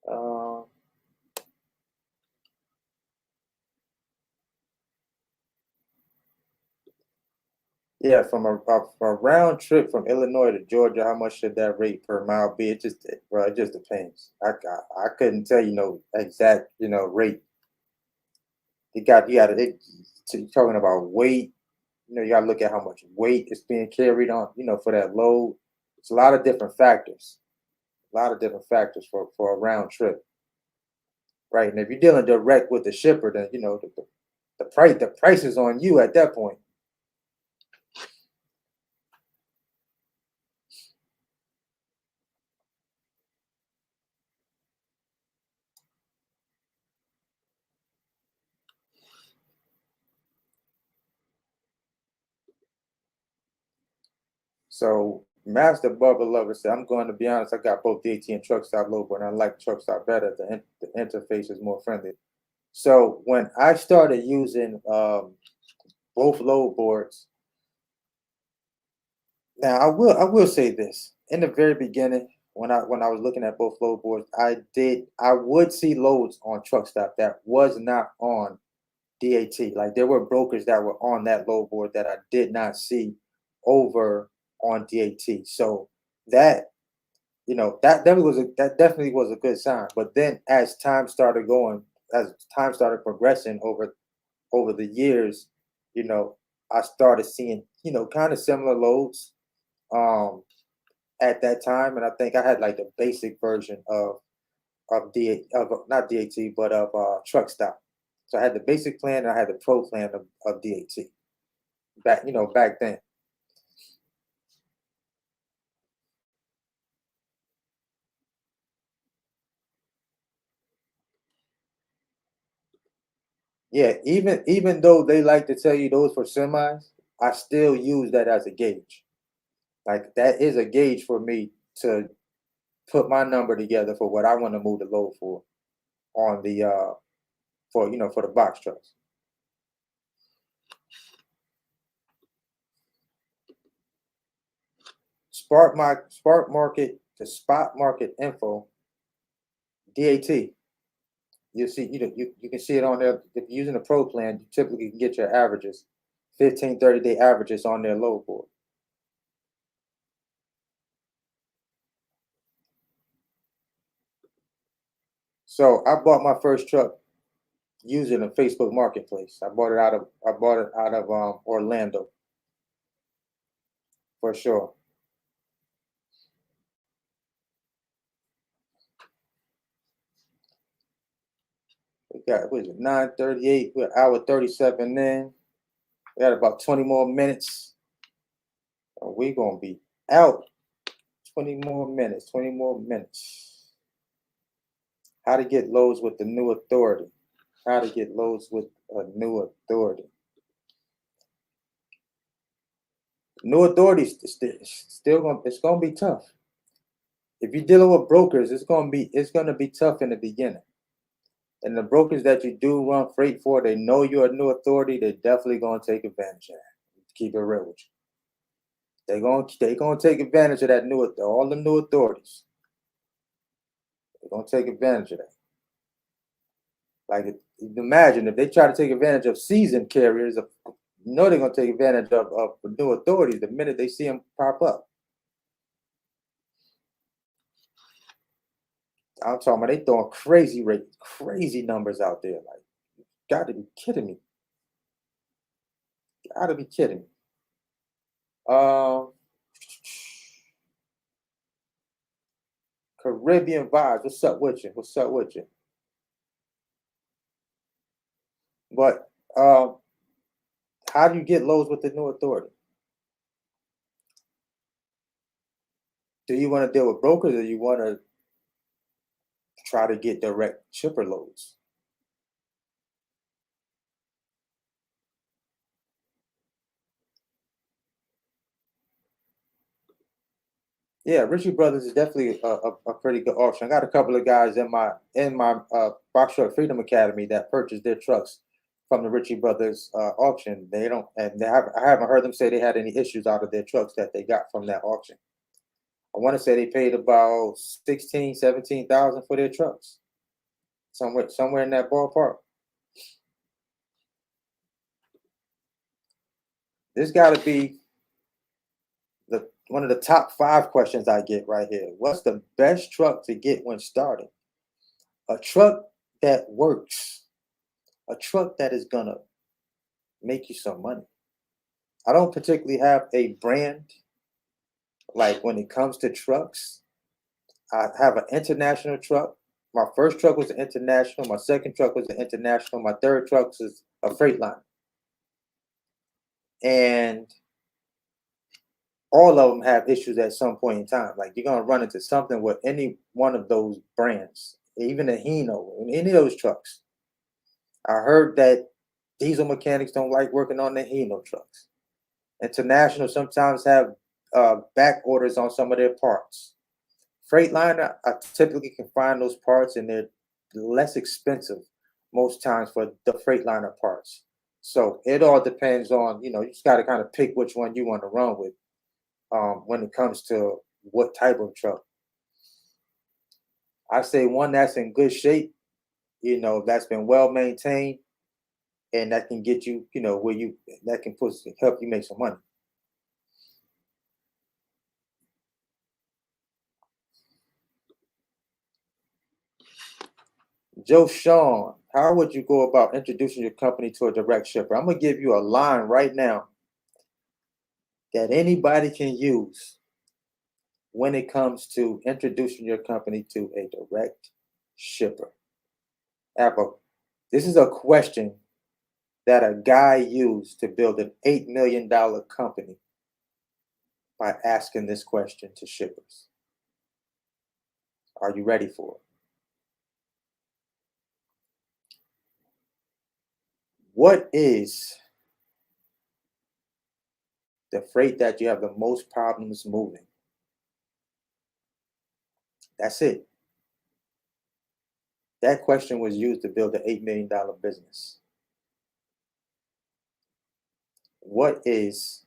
Uh, yeah, from a round trip from Illinois to Georgia, how much should that rate per mile be? It just depends. I couldn't tell you no exact rate. Talking about weight. You got to look at how much weight is being carried on. For that load. It's a lot of different factors. A lot of different factors for a round trip, right? And if you're dealing direct with the shipper, then the price is on you at that point. So Master Bubba Lover said, I'm going to be honest, I got both DT and truck stop load, but I like truck stop better. The interface is more friendly. So when I started using both load boards, now I will say this. In the very beginning, when I was looking at both load boards, I would see loads on truck stop that was not on DAT. Like there were brokers that were on that load board that I did not see over on DAT. So that that definitely was a good sign. But then as time started progressing over the years, you know, I started seeing, kind of similar loads um at that time. And I think I had like the basic version of D of not DAT, but of truck stop. So I had the basic plan and I had the pro plan of DAT back then. Yeah, even though they like to tell you those for semis, I still use that as a gauge. Like that is a gauge for me to put my number together for what I want to move the load for on the for the box trucks. Spark market to spot market info, DAT. You see, you can see it on there. If you're using a pro plan, you typically can get your averages, 15, 30-day averages on their load board. So I bought my first truck using a Facebook Marketplace. I bought it out of Orlando for sure. We got what is it 9:38? We're hour 37 in. We got about 20 more minutes. We gonna be out. 20 more minutes. 20 more minutes. How to get loads with the new authority. How to get loads with a new authority. New authorities still gonna be tough. If you're dealing with brokers, it's gonna be tough in the beginning. And the brokers that you do run freight for, they know you're a new authority. They're definitely gonna take advantage of that. Keep it real with you. They gonna take advantage of that all the new authorities. They're gonna take advantage of that. Like imagine if they try to take advantage of seasoned carriers, they're gonna take advantage of new authorities the minute they see them pop up. I'm talking about they throwing crazy numbers out there. Like, gotta be kidding me. Gotta be kidding me. Um, Caribbean vibes. What's up with you? What's up with you? But how do you get lows with the new authority? Do you want to deal with brokers or you want to try to get direct shipper loads? Yeah, Ritchie Brothers is definitely a pretty good option. I got a couple of guys in my Box Truck Freedom Academy that purchased their trucks from the Ritchie Brothers auction. They don't, and I haven't heard them say they had any issues out of their trucks that they got from that auction. I want to say they paid about 16, 17,000 for their trucks, somewhere in that ballpark. This got to be the one of the top 5 questions I get right here. What's the best truck to get when starting? A truck that works, a truck that is gonna make you some money. I don't particularly have a brand like when it comes to trucks. I have an international truck. My first truck was an international. My second truck was an international. My third truck was a Freightliner. And all of them have issues at some point in time. Like you're gonna run into something with any one of those brands, even a Hino, any of those trucks. I heard that diesel mechanics don't like working on the Hino trucks. International sometimes have back orders on some of their parts. Freightliner, I typically can find those parts and they're less expensive most times for the Freightliner parts. So it all depends on, you just got to kind of pick which one you want to run with when it comes to what type of truck. I say one that's in good shape, that's been well maintained and that can get you, where you that can help you make some money. Joe Sean, how would you go about introducing your company to a direct shipper? I'm gonna give you a line right now that anybody can use when it comes to introducing your company to a direct shipper. Apple, this is a question that a guy used to build an $8 million company by asking this question to shippers. Are you ready for it? What is the freight that you have the most problems moving? That's it. That question was used to build an $8 million business. What is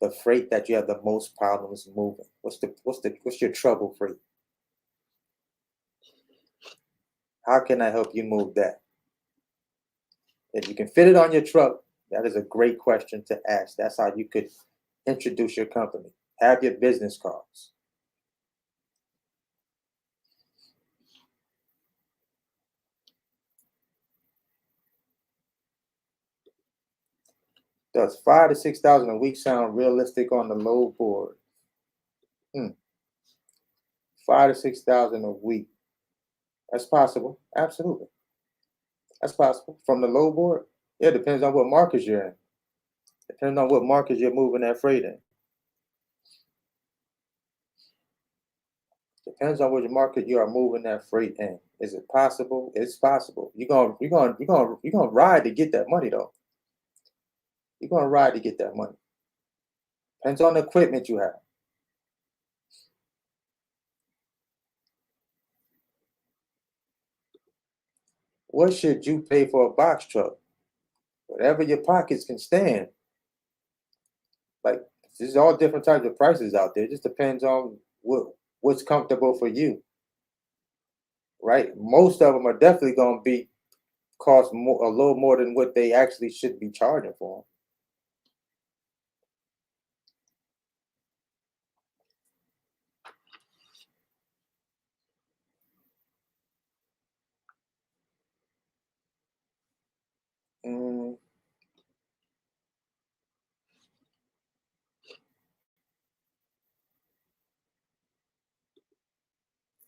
the freight that you have the most problems moving? What's your trouble freight? How can I help you move that? If you can fit it on your truck, that is a great question to ask. That's how you could introduce your company. Have your business cards. Does 5 to 6,000 a week sound realistic on the load board? 5 to 6,000 a week. That's possible. Absolutely. That's possible. From the load board? Yeah, it depends on what markets you're in. Depends on what markets you're moving that freight in. Depends on which market you are moving that freight in. Is it possible? It's possible. You're gonna ride to get that money though. You're gonna ride to get that money. Depends on the equipment you have. What should you pay for a box truck? Whatever your pockets can stand. Like there's all different types of prices out there. It just depends on what's comfortable for you, right? Most of them are definitely gonna be cost more, a little more than what they actually should be charging for them.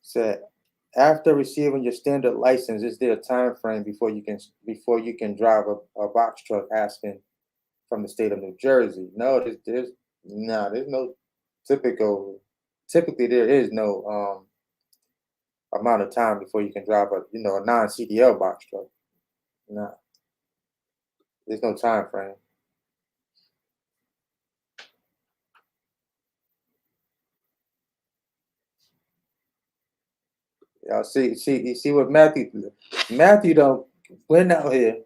Said after receiving your standard license, is there a time frame before you can drive a box truck? Asking from the state of New Jersey. No, there's no typical. Typically, there is no amount of time before you can drive a non CDL box truck. No, there's no time frame. Y'all you see what Matthew don't went out here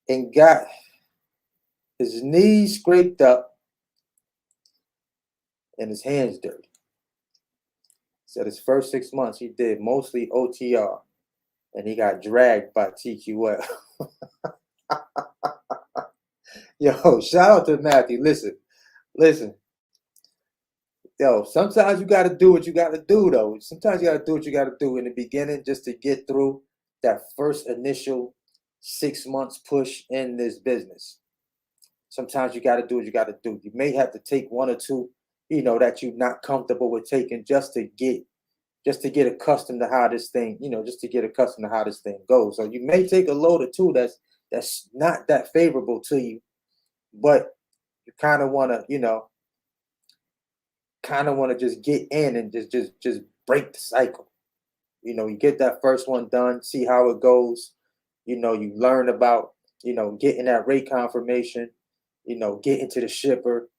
and got his knees scraped up and his hands dirty. Said his first 6 months he did mostly OTR, and he got dragged by TQL. Yo, shout out to Matthew. Listen. Yo, sometimes you got to do what you got to do, though. Sometimes you got to do what you got to do in the beginning just to get through that first initial 6 months push in this business. Sometimes you got to do what you got to do. You may have to take one or two, that you're not comfortable with taking just to get accustomed to how this thing, just to get accustomed to how this thing goes. So you may take a load or two that's not that favorable to you, but you kind of want to, just get in and just break the cycle. You get that first one done, see how it goes. You learn about, getting that rate confirmation, getting to the shipper,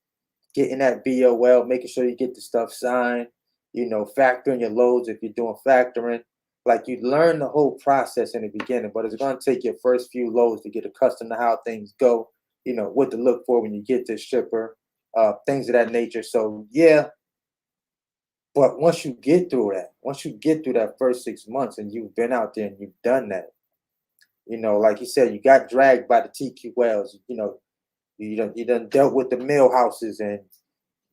getting that BOL, making sure you get the stuff signed, factoring your loads if you're doing factoring. Like you learn the whole process in the beginning, but it's going to take your first few loads to get accustomed to how things go, what to look for when you get to shipper, things of that nature. So, yeah, but once you get through that first 6 months and you've been out there and you've done that, like you said, you got dragged by the TQLs, you done dealt with the mail houses and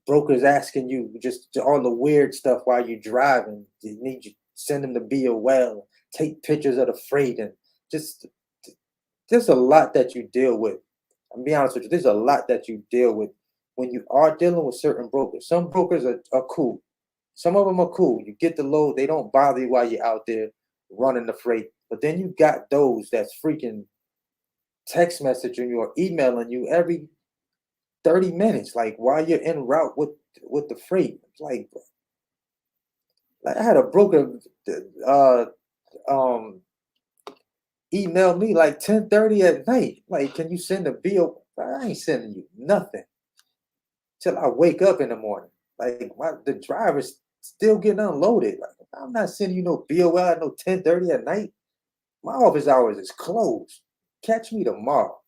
brokers asking you just all the weird stuff while you're driving. send them to BOL, take pictures of the freight, and just there's a lot that you deal with. I'll be honest with you, there's a lot that you deal with when you are dealing with certain brokers. Some brokers are cool. Some of them are cool. You get the load, they don't bother you while you're out there running the freight. But then you got those that's freaking text messaging you or emailing you every 30 minutes, like while you're en route with the freight. Like I had a broker uh um email me like 10:30 at night. Like, can you send a bill? I ain't sending you nothing till I wake up in the morning. Like the driver's still getting unloaded. Like I'm not sending you no BOL at no 10:30 at night. My office hours is closed. Catch me tomorrow.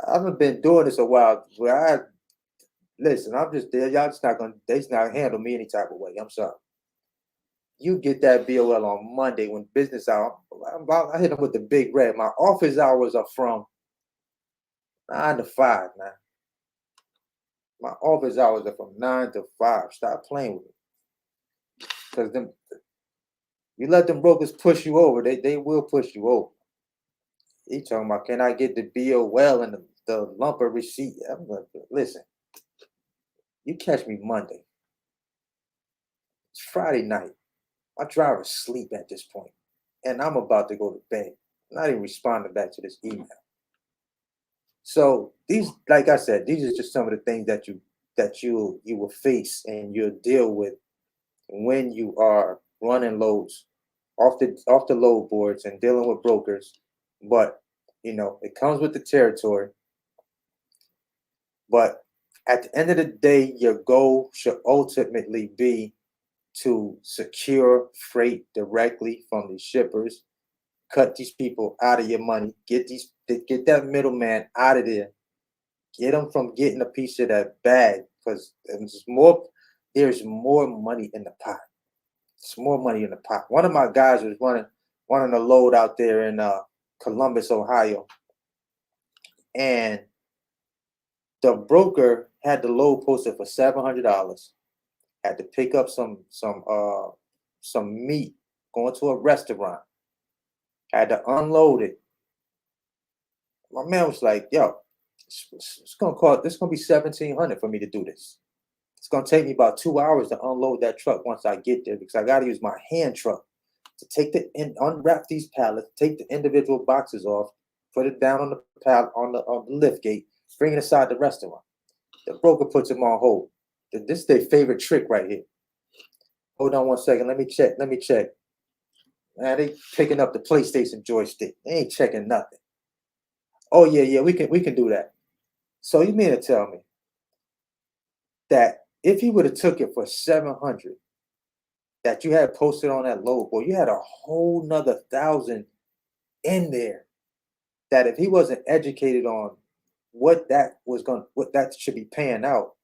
I've been doing this a while. Where I listen, I'm just there. Y'all just not gonna. They just not handle me any type of way. I'm sorry. You get that BOL on Monday when business hour. I hit them with the big red. My office hours are from 9 to 5, man. My office hours are from 9 to 5. Stop playing with me. Because them you let them brokers push you over, they will push you over. He talking about, can I get the BOL and the lumper receipt? I'm like, listen, you catch me Monday. It's Friday night. My driver's asleep at this point, and I'm about to go to bed. I'm not even responding back to this email. So these, like I said, these are just some of the things that you will face and you'll deal with when you are running loads off the load boards and dealing with brokers. But it comes with the territory. But at the end of the day, your goal should ultimately be to secure freight directly from the shippers, cut these people out of your money, get that middleman out of there, get them from getting a piece of that bag, because there's more money in the pot. It's more money in the pot. One of my guys was running a load out there in Columbus, Ohio, and the broker had the load posted for $700. Had to pick up some meat, going to a restaurant. Had to unload it. My man was like, "Yo, it's gonna be $1,700 for me to do this. It's gonna take me about 2 hours to unload that truck once I get there because I got to use my hand truck to unwrap these pallets, take the individual boxes off, put it down on the pallet on the lift gate, bring it inside the restaurant." The broker puts him on hold. This is their favorite trick right here. Hold on one second. Let me check. Man, they picking up the PlayStation joystick. They ain't checking nothing. Oh yeah, we can do that. So you mean to tell me that if he would have took it for 700 that you had posted on that load, boy, you had a whole nother 1,000 in there that if he wasn't educated on what that should be paying out,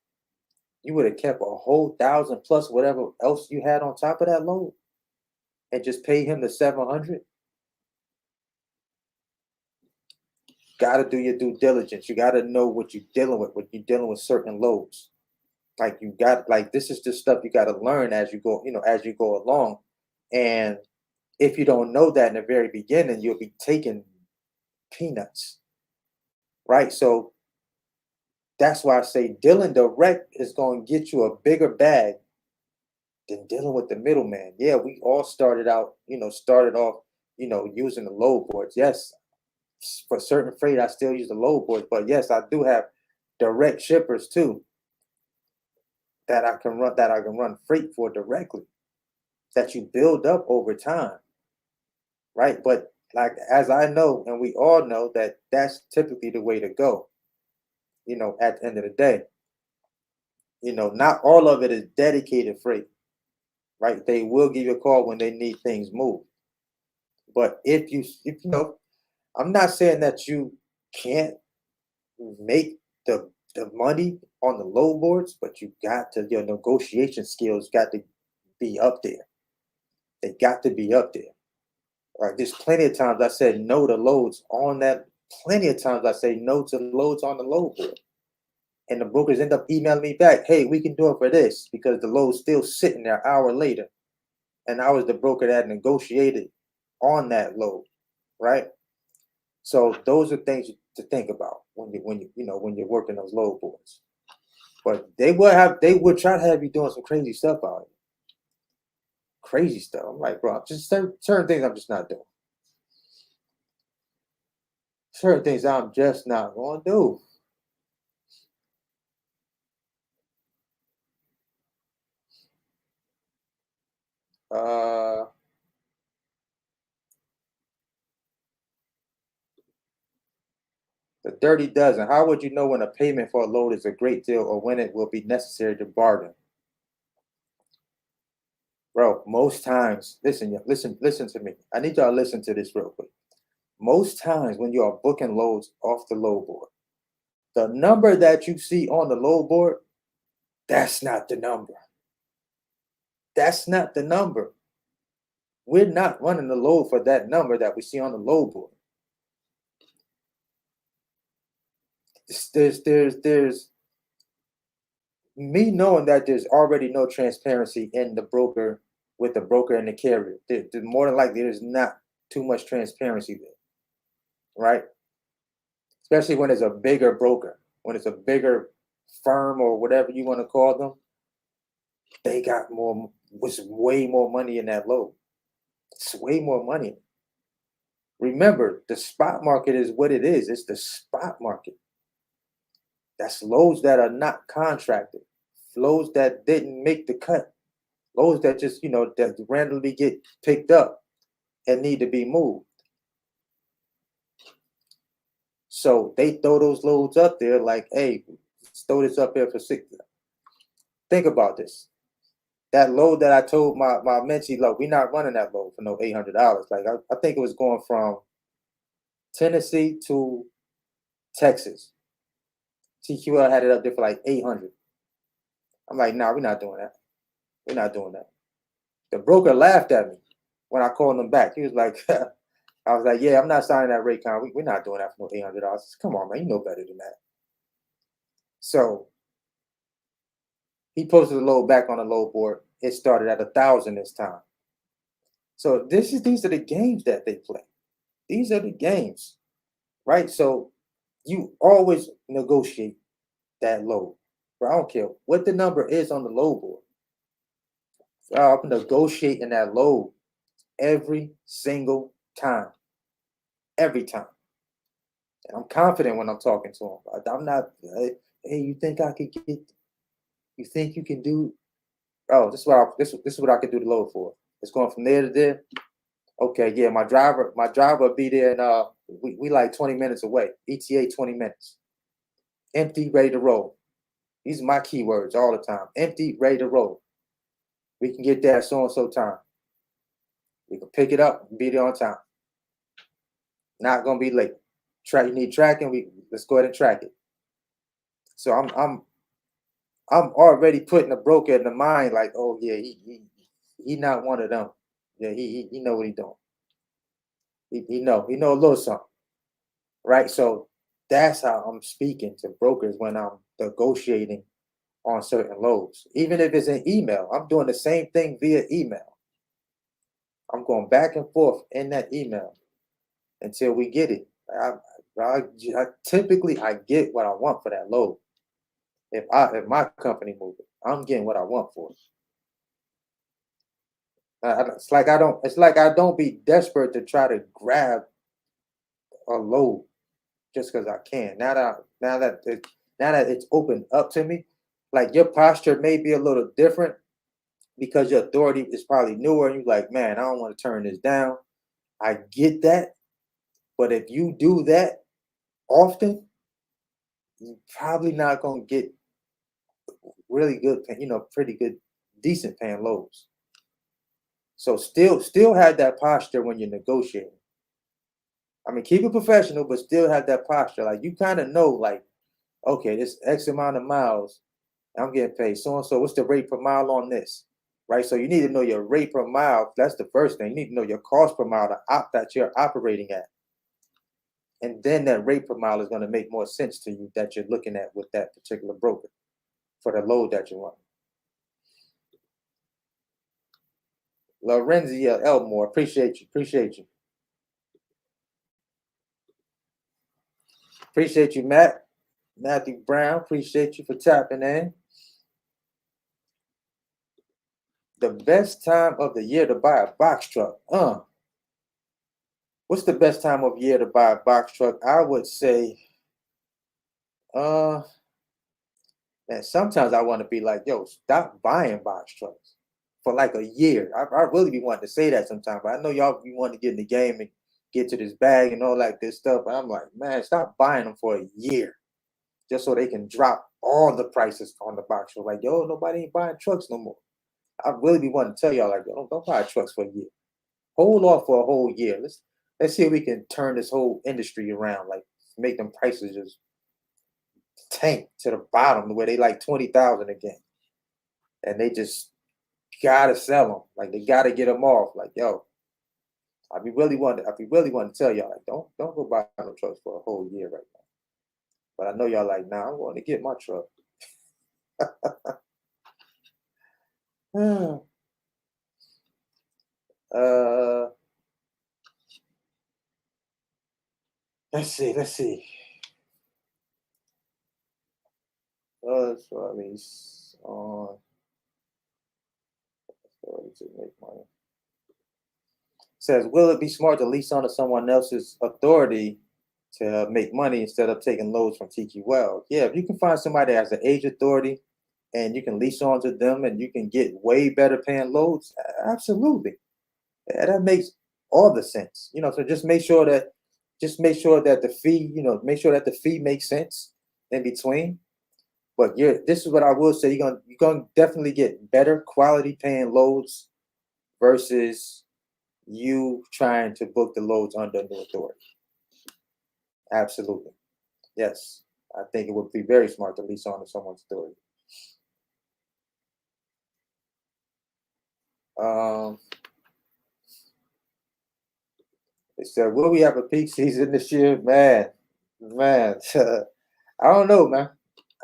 you would have kept a whole 1,000 plus whatever else you had on top of that load and just paid him the 700. Got to do your due diligence. You got to know what you're dealing with when you're dealing with certain loads. This is just stuff you got to learn as you go, as you go along. And if you don't know that in the very beginning, you'll be taking peanuts, right? So that's why I say dealing direct is going to get you a bigger bag than dealing with the middleman. Yeah, we all started off, using the load boards. Yes, for certain freight, I still use the load boards, but yes, I do have direct shippers too that I can run freight for directly that you build up over time, right? But like as I know, and we all know that that's typically the way to go. At the end of the day, not all of it is dedicated freight, right? They will give you a call when they need things moved. But if I'm not saying that you can't make the money on the load boards, but your negotiation skills got to be up there. They got to be up there. Right? There's plenty of times I said no to loads on that. Plenty of times I say no to loads on the load board. And the brokers end up emailing me back, hey, we can do it for this because the load's still sitting there an hour later. and I was the broker that negotiated on that load, right? So those are things to think about when you're working those load boards. But they would try to have you doing some crazy stuff out here. Crazy stuff. I'm like, bro, just certain things I'm just not doing. Certain things I'm just not going to do. The dirty dozen. How would you know when a payment for a load is a great deal or when it will be necessary to bargain? Bro, most times, listen to me. I need y'all to listen to this real quick. Most times when you are booking loads off the load board, the number that you see on the load board, that's not the number. That's not the number. We're not running the load for that number that we see on the load board. There's me knowing that there's already no transparency in the broker with the broker and the carrier. More than likely, there's not too much transparency there, right? Especially when it's a bigger broker, when it's a bigger firm or whatever you want to call them, they got way more money in that load. It's way more money. Remember, the spot market is what it is. It's the spot market. That's loads that are not contracted, loads that didn't make the cut, loads that just, that randomly get picked up and need to be moved. So they throw those loads up there like, hey, let's throw this up here for 6. Think about this. That load that I told my mentee, look, we're not running that load for no $800. Like I think it was going from Tennessee to Texas. TQL had it up there for like 800. I'm like, nah, we're not doing that. We're not doing that. The broker laughed at me when I called him back. He was like, I was like, yeah, I'm not signing that rate con. We're not doing that for no $800. Come on, man, you know better than that. So he posted the load back on the load board. It started at 1,000 this time. So these are the games that they play. These are the games, right? So you always negotiate that load. But I don't care what the number is on the load board. I'm negotiating that load every single time. Every time. And I'm confident when I'm talking to him. I'm not, hey, you think I could get, you think you can do, oh, this is what I could do the load for. It's going from there to there. Okay, yeah, my driver will be there and we like 20 minutes away. ETA 20 minutes. Empty, ready to roll. These are my keywords all the time. Empty, ready to roll. We can get there at so-and-so time. We can pick it up and be there on time. Not gonna be late. You need tracking, let's go ahead and track it. So I'm already putting the broker in the mind like, oh yeah, he not one of them. Yeah, he know what he doing. He know a little something. Right? So that's how I'm speaking to brokers when I'm negotiating on certain loads. Even if it's an email, I'm doing the same thing via email. I'm going back and forth in that email until we get it. I typically get what I want for that load. If my company move it, I'm getting what I want for it. It's like I don't be desperate to try to grab a load just because I can. Now that it's opened up to me, like your posture may be a little different because your authority is probably newer and you're like, man, I don't want to turn this down. I get that. But if you do that often, you're probably not going to get really good, pretty good, decent paying loads. So still have that posture when you're negotiating. I mean, keep it professional, but still have that posture. Like you kind of know, like, okay, this X amount of miles, I'm getting paid so and so. What's the rate per mile on this? Right. So you need to know your rate per mile. That's the first thing. You need to know your cost per mile that you're operating at. And then that rate per mile is going to make more sense to you that you're looking at with that particular broker for the load that you want. Lorenzia Elmore, appreciate you. Appreciate you, Matt. Matthew Brown, appreciate you for tapping in. The best time of the year to buy a box truck. What's the best time of year to buy a box truck? I would say, uh, man, sometimes I want to be like, yo, stop buying box trucks for like a year. I really be wanting to say that sometimes, but I know y'all be wanting to get in the game and get to this bag and all like this stuff. But I'm like, man, stop buying them for a year just so they can drop all the prices on the box truck. Like, yo, nobody ain't buying trucks no more. I really be wanting to tell y'all like, yo, don't buy trucks for a year. Hold off for a whole year. Let's see if we can turn this whole industry around. Like, make them prices just tank to the bottom where they like 20,000 again, and they just gotta sell them. Like they gotta get them off. Like yo, I be really want to tell y'all like don't go buy no trucks for a whole year right now. But I know y'all like nah, I'm going to get my truck. uh, let's see. So I mean, to make money. Says, will it be smart to lease onto someone else's authority to make money instead of taking loads from TQ Wells? Yeah, if you can find somebody that has an age authority and you can lease onto them and you can get way better paying loads, absolutely. That makes all the sense. So just make sure that the fee, make sure that the fee makes sense in between. But this is what I will say, you're gonna definitely get better quality paying loads versus you trying to book the loads under new authority. Absolutely. Yes. I think it would be very smart to lease on to someone's authority. They said, will we have a peak season this year? Man, I don't know, man.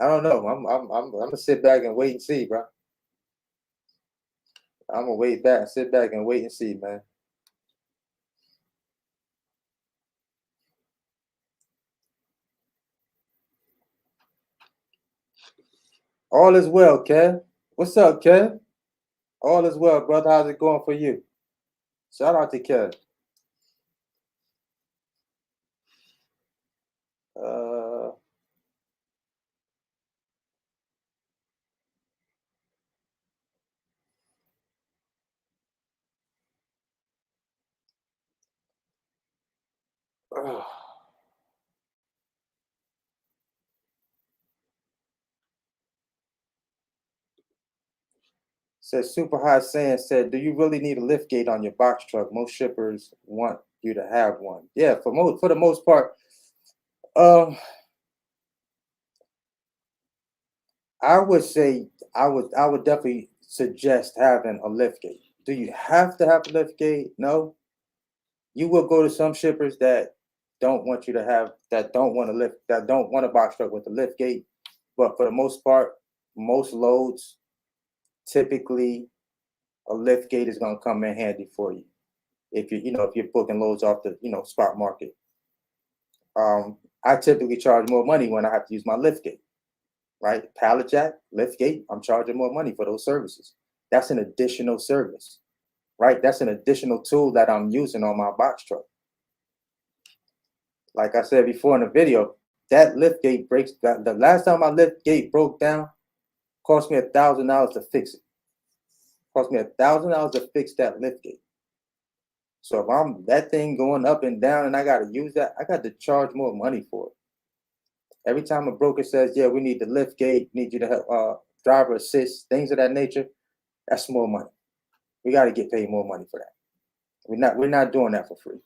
I don't know. I'm gonna sit back and wait and see, bro. I'm gonna sit back and wait and see, man. All is well, Kev. What's up, Kev? All is well, brother. How's it going for you? Shout out to Kev. Uh, Says Super High Sand said, do you really need a lift gate on your box truck? Most shippers want you to have one. Yeah, for the most part. I would say I would definitely suggest having a lift gate. Do you have to have a lift gate? No. You will go to some shippers that don't want you to have that don't want a box truck with a lift gate. But for the most part, most loads, typically a lift gate is going to come in handy for you if if you're booking loads off the spot market. I typically charge more money when I have to use my lift gate, right? Pallet jack, lift gate, I'm charging more money for those services. That's an additional service, right? That's an additional tool that I'm using on my box truck. Like I said before in the video, that lift gate breaks. The last time my lift gate broke down, cost me $1,000 to fix it. Cost me $1,000 to fix that lift gate. So if I'm that thing going up and down and I got to use that, I got to charge more money for it. Every time a broker says, yeah, we need the lift gate, need you to help driver assist, things of that nature, that's more money. We got to get paid more money for that. We're not doing that for free.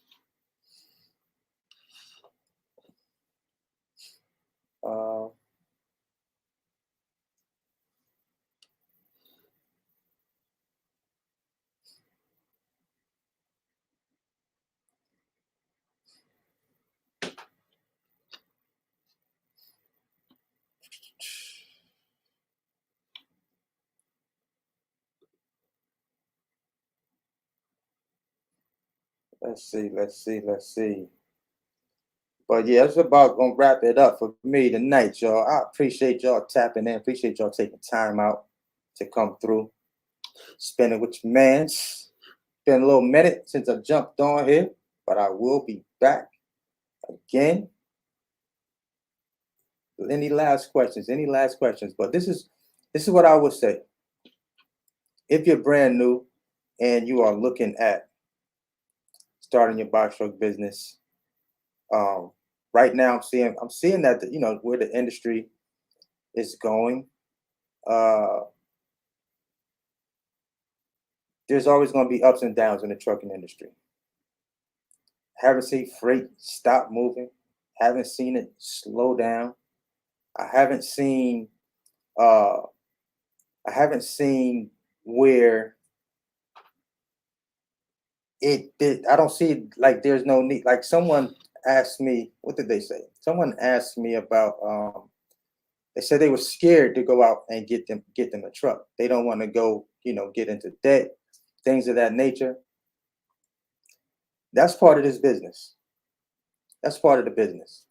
Let's see. But yeah, it's about gonna wrap it up for me tonight, y'all. I appreciate y'all tapping in. Appreciate y'all taking time out to come through, spend it with your mans. Been a little minute since I jumped on here, but I will be back again. Any last questions? Any last questions? But this is what I would say. If you're brand new and you are looking at starting your box truck business, um, right now I'm seeing that where the industry is going. Uh, there's always going to be ups and downs in the trucking industry. Haven't seen freight stop moving. Haven't seen it slow down. I haven't seen uh, I haven't seen where it did. I don't see like there's no need. Like someone asked me, what did they say? Someone asked me about. They said they were scared to go out and get them a truck. They don't want to go, get into debt, things of that nature. That's part of this business. That's part of the business.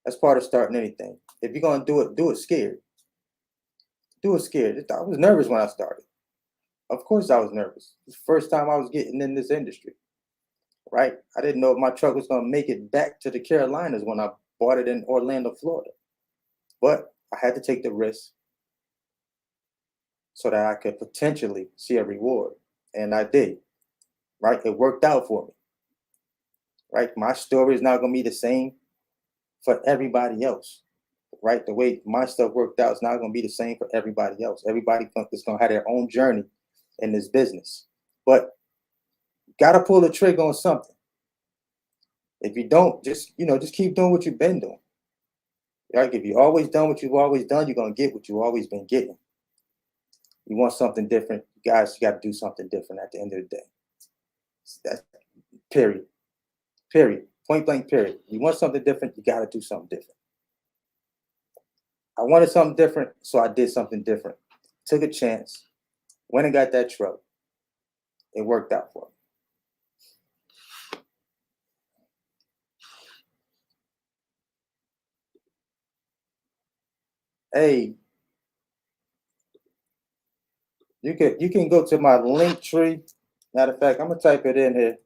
That's part of starting anything. If you're gonna do it scared. Do it scared. I was nervous when I started. Of course, I was nervous. It's the first time I was getting in this industry, right? I didn't know if my truck was gonna make it back to the Carolinas when I bought it in Orlando, Florida. But I had to take the risk so that I could potentially see a reward, and I did. Right? It worked out for me. Right? My story is not gonna be the same for everybody else. Right? The way my stuff worked out is not going to be the same for everybody else. Everybody is going to have their own journey in this business, but got to pull the trigger on something. If you don't, just keep doing what you've been doing. Like if you always done what you've always done, you're going to get what you've always been getting. You want something different, guys. You got to do something different at the end of the day. That's period. Period. Point blank. Period. You want something different, you got to do something different. I wanted something different, so I did something different. Took a chance, went and got that truck. It worked out for me. Hey, you can go to my link tree. Matter of fact, I'm gonna type it in here.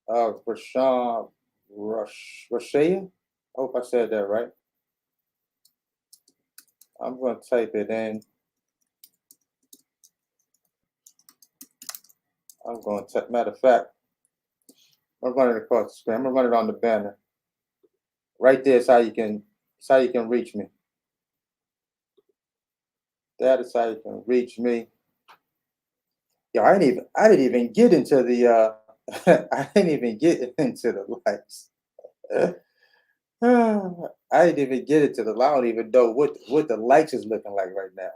Rashawn Rashaya. I hope I said that right. I'm gonna type it in. Matter of fact, I'm running it across the screen. I'm gonna run it on the banner. Right there is how you can reach me. That is how you can reach me. Yo, I didn't even get into the I didn't even get into the likes. I didn't even get into the I don't even know what the likes is looking like right now.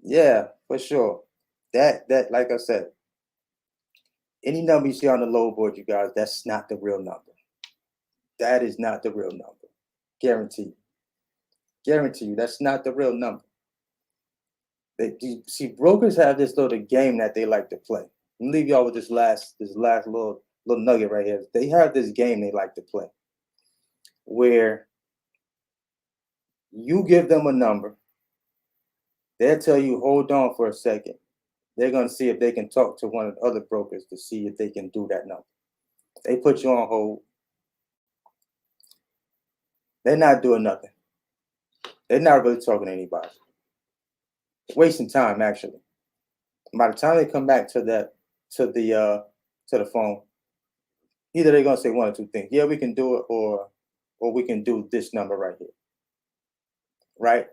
Yeah, for sure. That like I said, any number you see on the load board, you guys, that's not the real number. That is not the real number. Guarantee you. Guarantee you, that's not the real number. You see, brokers have this little game that they like to play. I'm leave y'all with this last little nugget right here. They have this game they like to play where you give them a number, they'll tell you, hold on for a second. They're gonna see if they can talk to one of the other brokers to see if they can do that number. They put you on hold. They're not doing nothing. They're not really talking to anybody. Wasting time, actually. By the time they come back to the phone, either they're gonna say one or two things. Yeah, we can do it, or we can do this number right here. Right?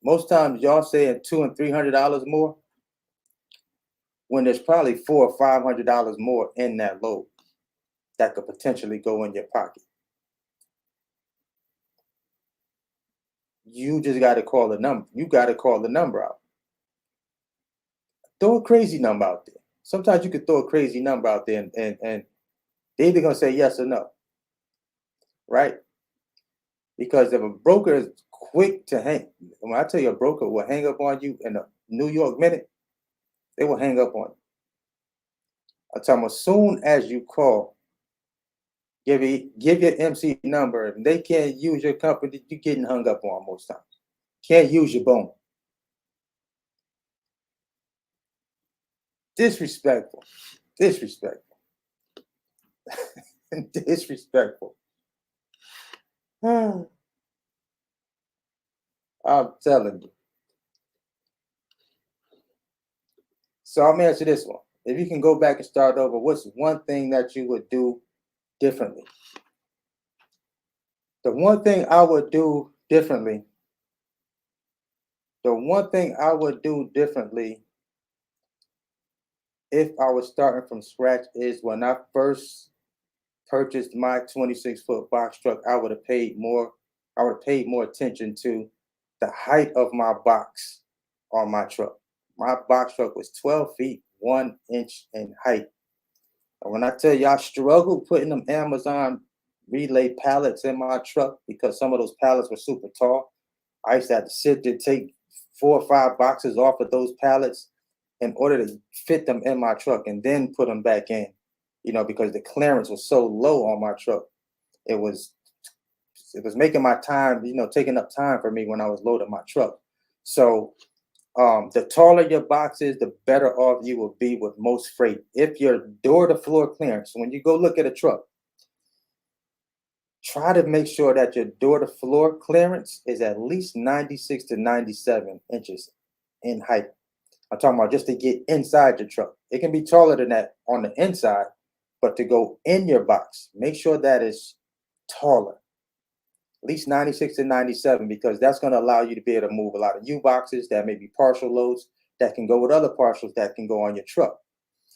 Most times y'all saying $200 and $300 more when there's probably $400 or $500 more in that load that could potentially go in your pocket. You just got to call the number. You got to call the number out. Throw a crazy number out there. Sometimes you could throw a crazy number out there, and they're either gonna say yes or no. right? Because if a broker is quick to hang, when I tell you a broker will hang up on you in a New York minute, they will hang up on you. I'm talking about as soon as you call, give your MC number, and they can't use your company, you're getting hung up on most times. Can't use your bone. Disrespectful. Disrespectful. Disrespectful. I'm telling you. So I'm gonna answer this one. If you can go back and start over, what's one thing that you would do differently? The one thing I would do differently, if I was starting from scratch is when I first purchased my 26-foot box truck, I would have paid more attention to the height of my box on my truck. My box truck was 12 feet, 1 inch in height. And when I tell you I struggled putting them Amazon relay pallets in my truck because some of those pallets were super tall, I used to have to sit there, take 4 or 5 boxes off of those pallets in order to fit them in my truck and then put them back in, because the clearance was so low on my truck. It was making my time, taking up time for me when I was loading my truck. So the taller your box is, the better off you will be with most freight. If your door to floor clearance, when you go look at a truck, try to make sure that your door to floor clearance is at least 96 to 97 inches in height. I'm talking about just to get inside your truck. It can be taller than that on the inside, but to go in your box, make sure that is taller, at least 96 to 97, because that's going to allow you to be able to move a lot of U boxes that may be partial loads that can go with other partials that can go on your truck.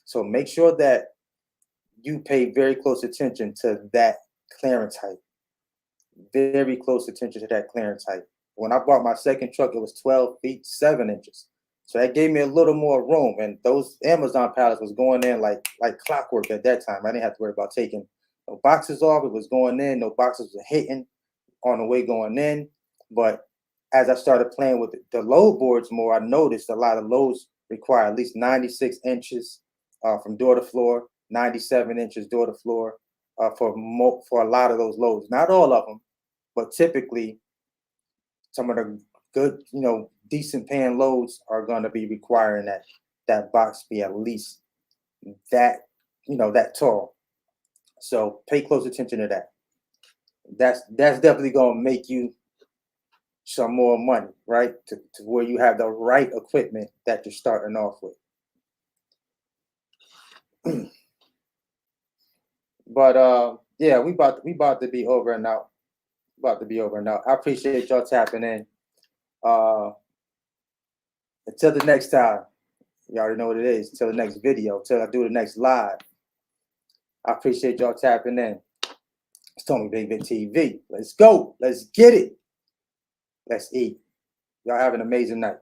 So make sure that you pay very close attention to that clearance height. Very close attention to that clearance height. When I bought my second truck, it was 12 feet, 7 inches. So that gave me a little more room. And those Amazon pallets was going in like clockwork at that time. I didn't have to worry about taking no boxes off. It was going in. No boxes were hitting on the way going in. But as I started playing with the load boards more, I noticed a lot of loads require at least 96 inches from door to floor, 97 inches door to floor for a lot of those loads. Not all of them, but typically some of the good, decent paying loads are going to be requiring that box be at least that, that tall. So pay close attention to that. That's definitely going to make you some more money, right? To where you have the right equipment that you're starting off with. But yeah, we about to be over and out. About to be over and out. I appreciate y'all tapping in. Until the next time, you already know what it is. Until the next video, until I do the next live. I appreciate y'all tapping in. It's Tony Big Big TV. Let's go. Let's get it. Let's eat. Y'all have an amazing night.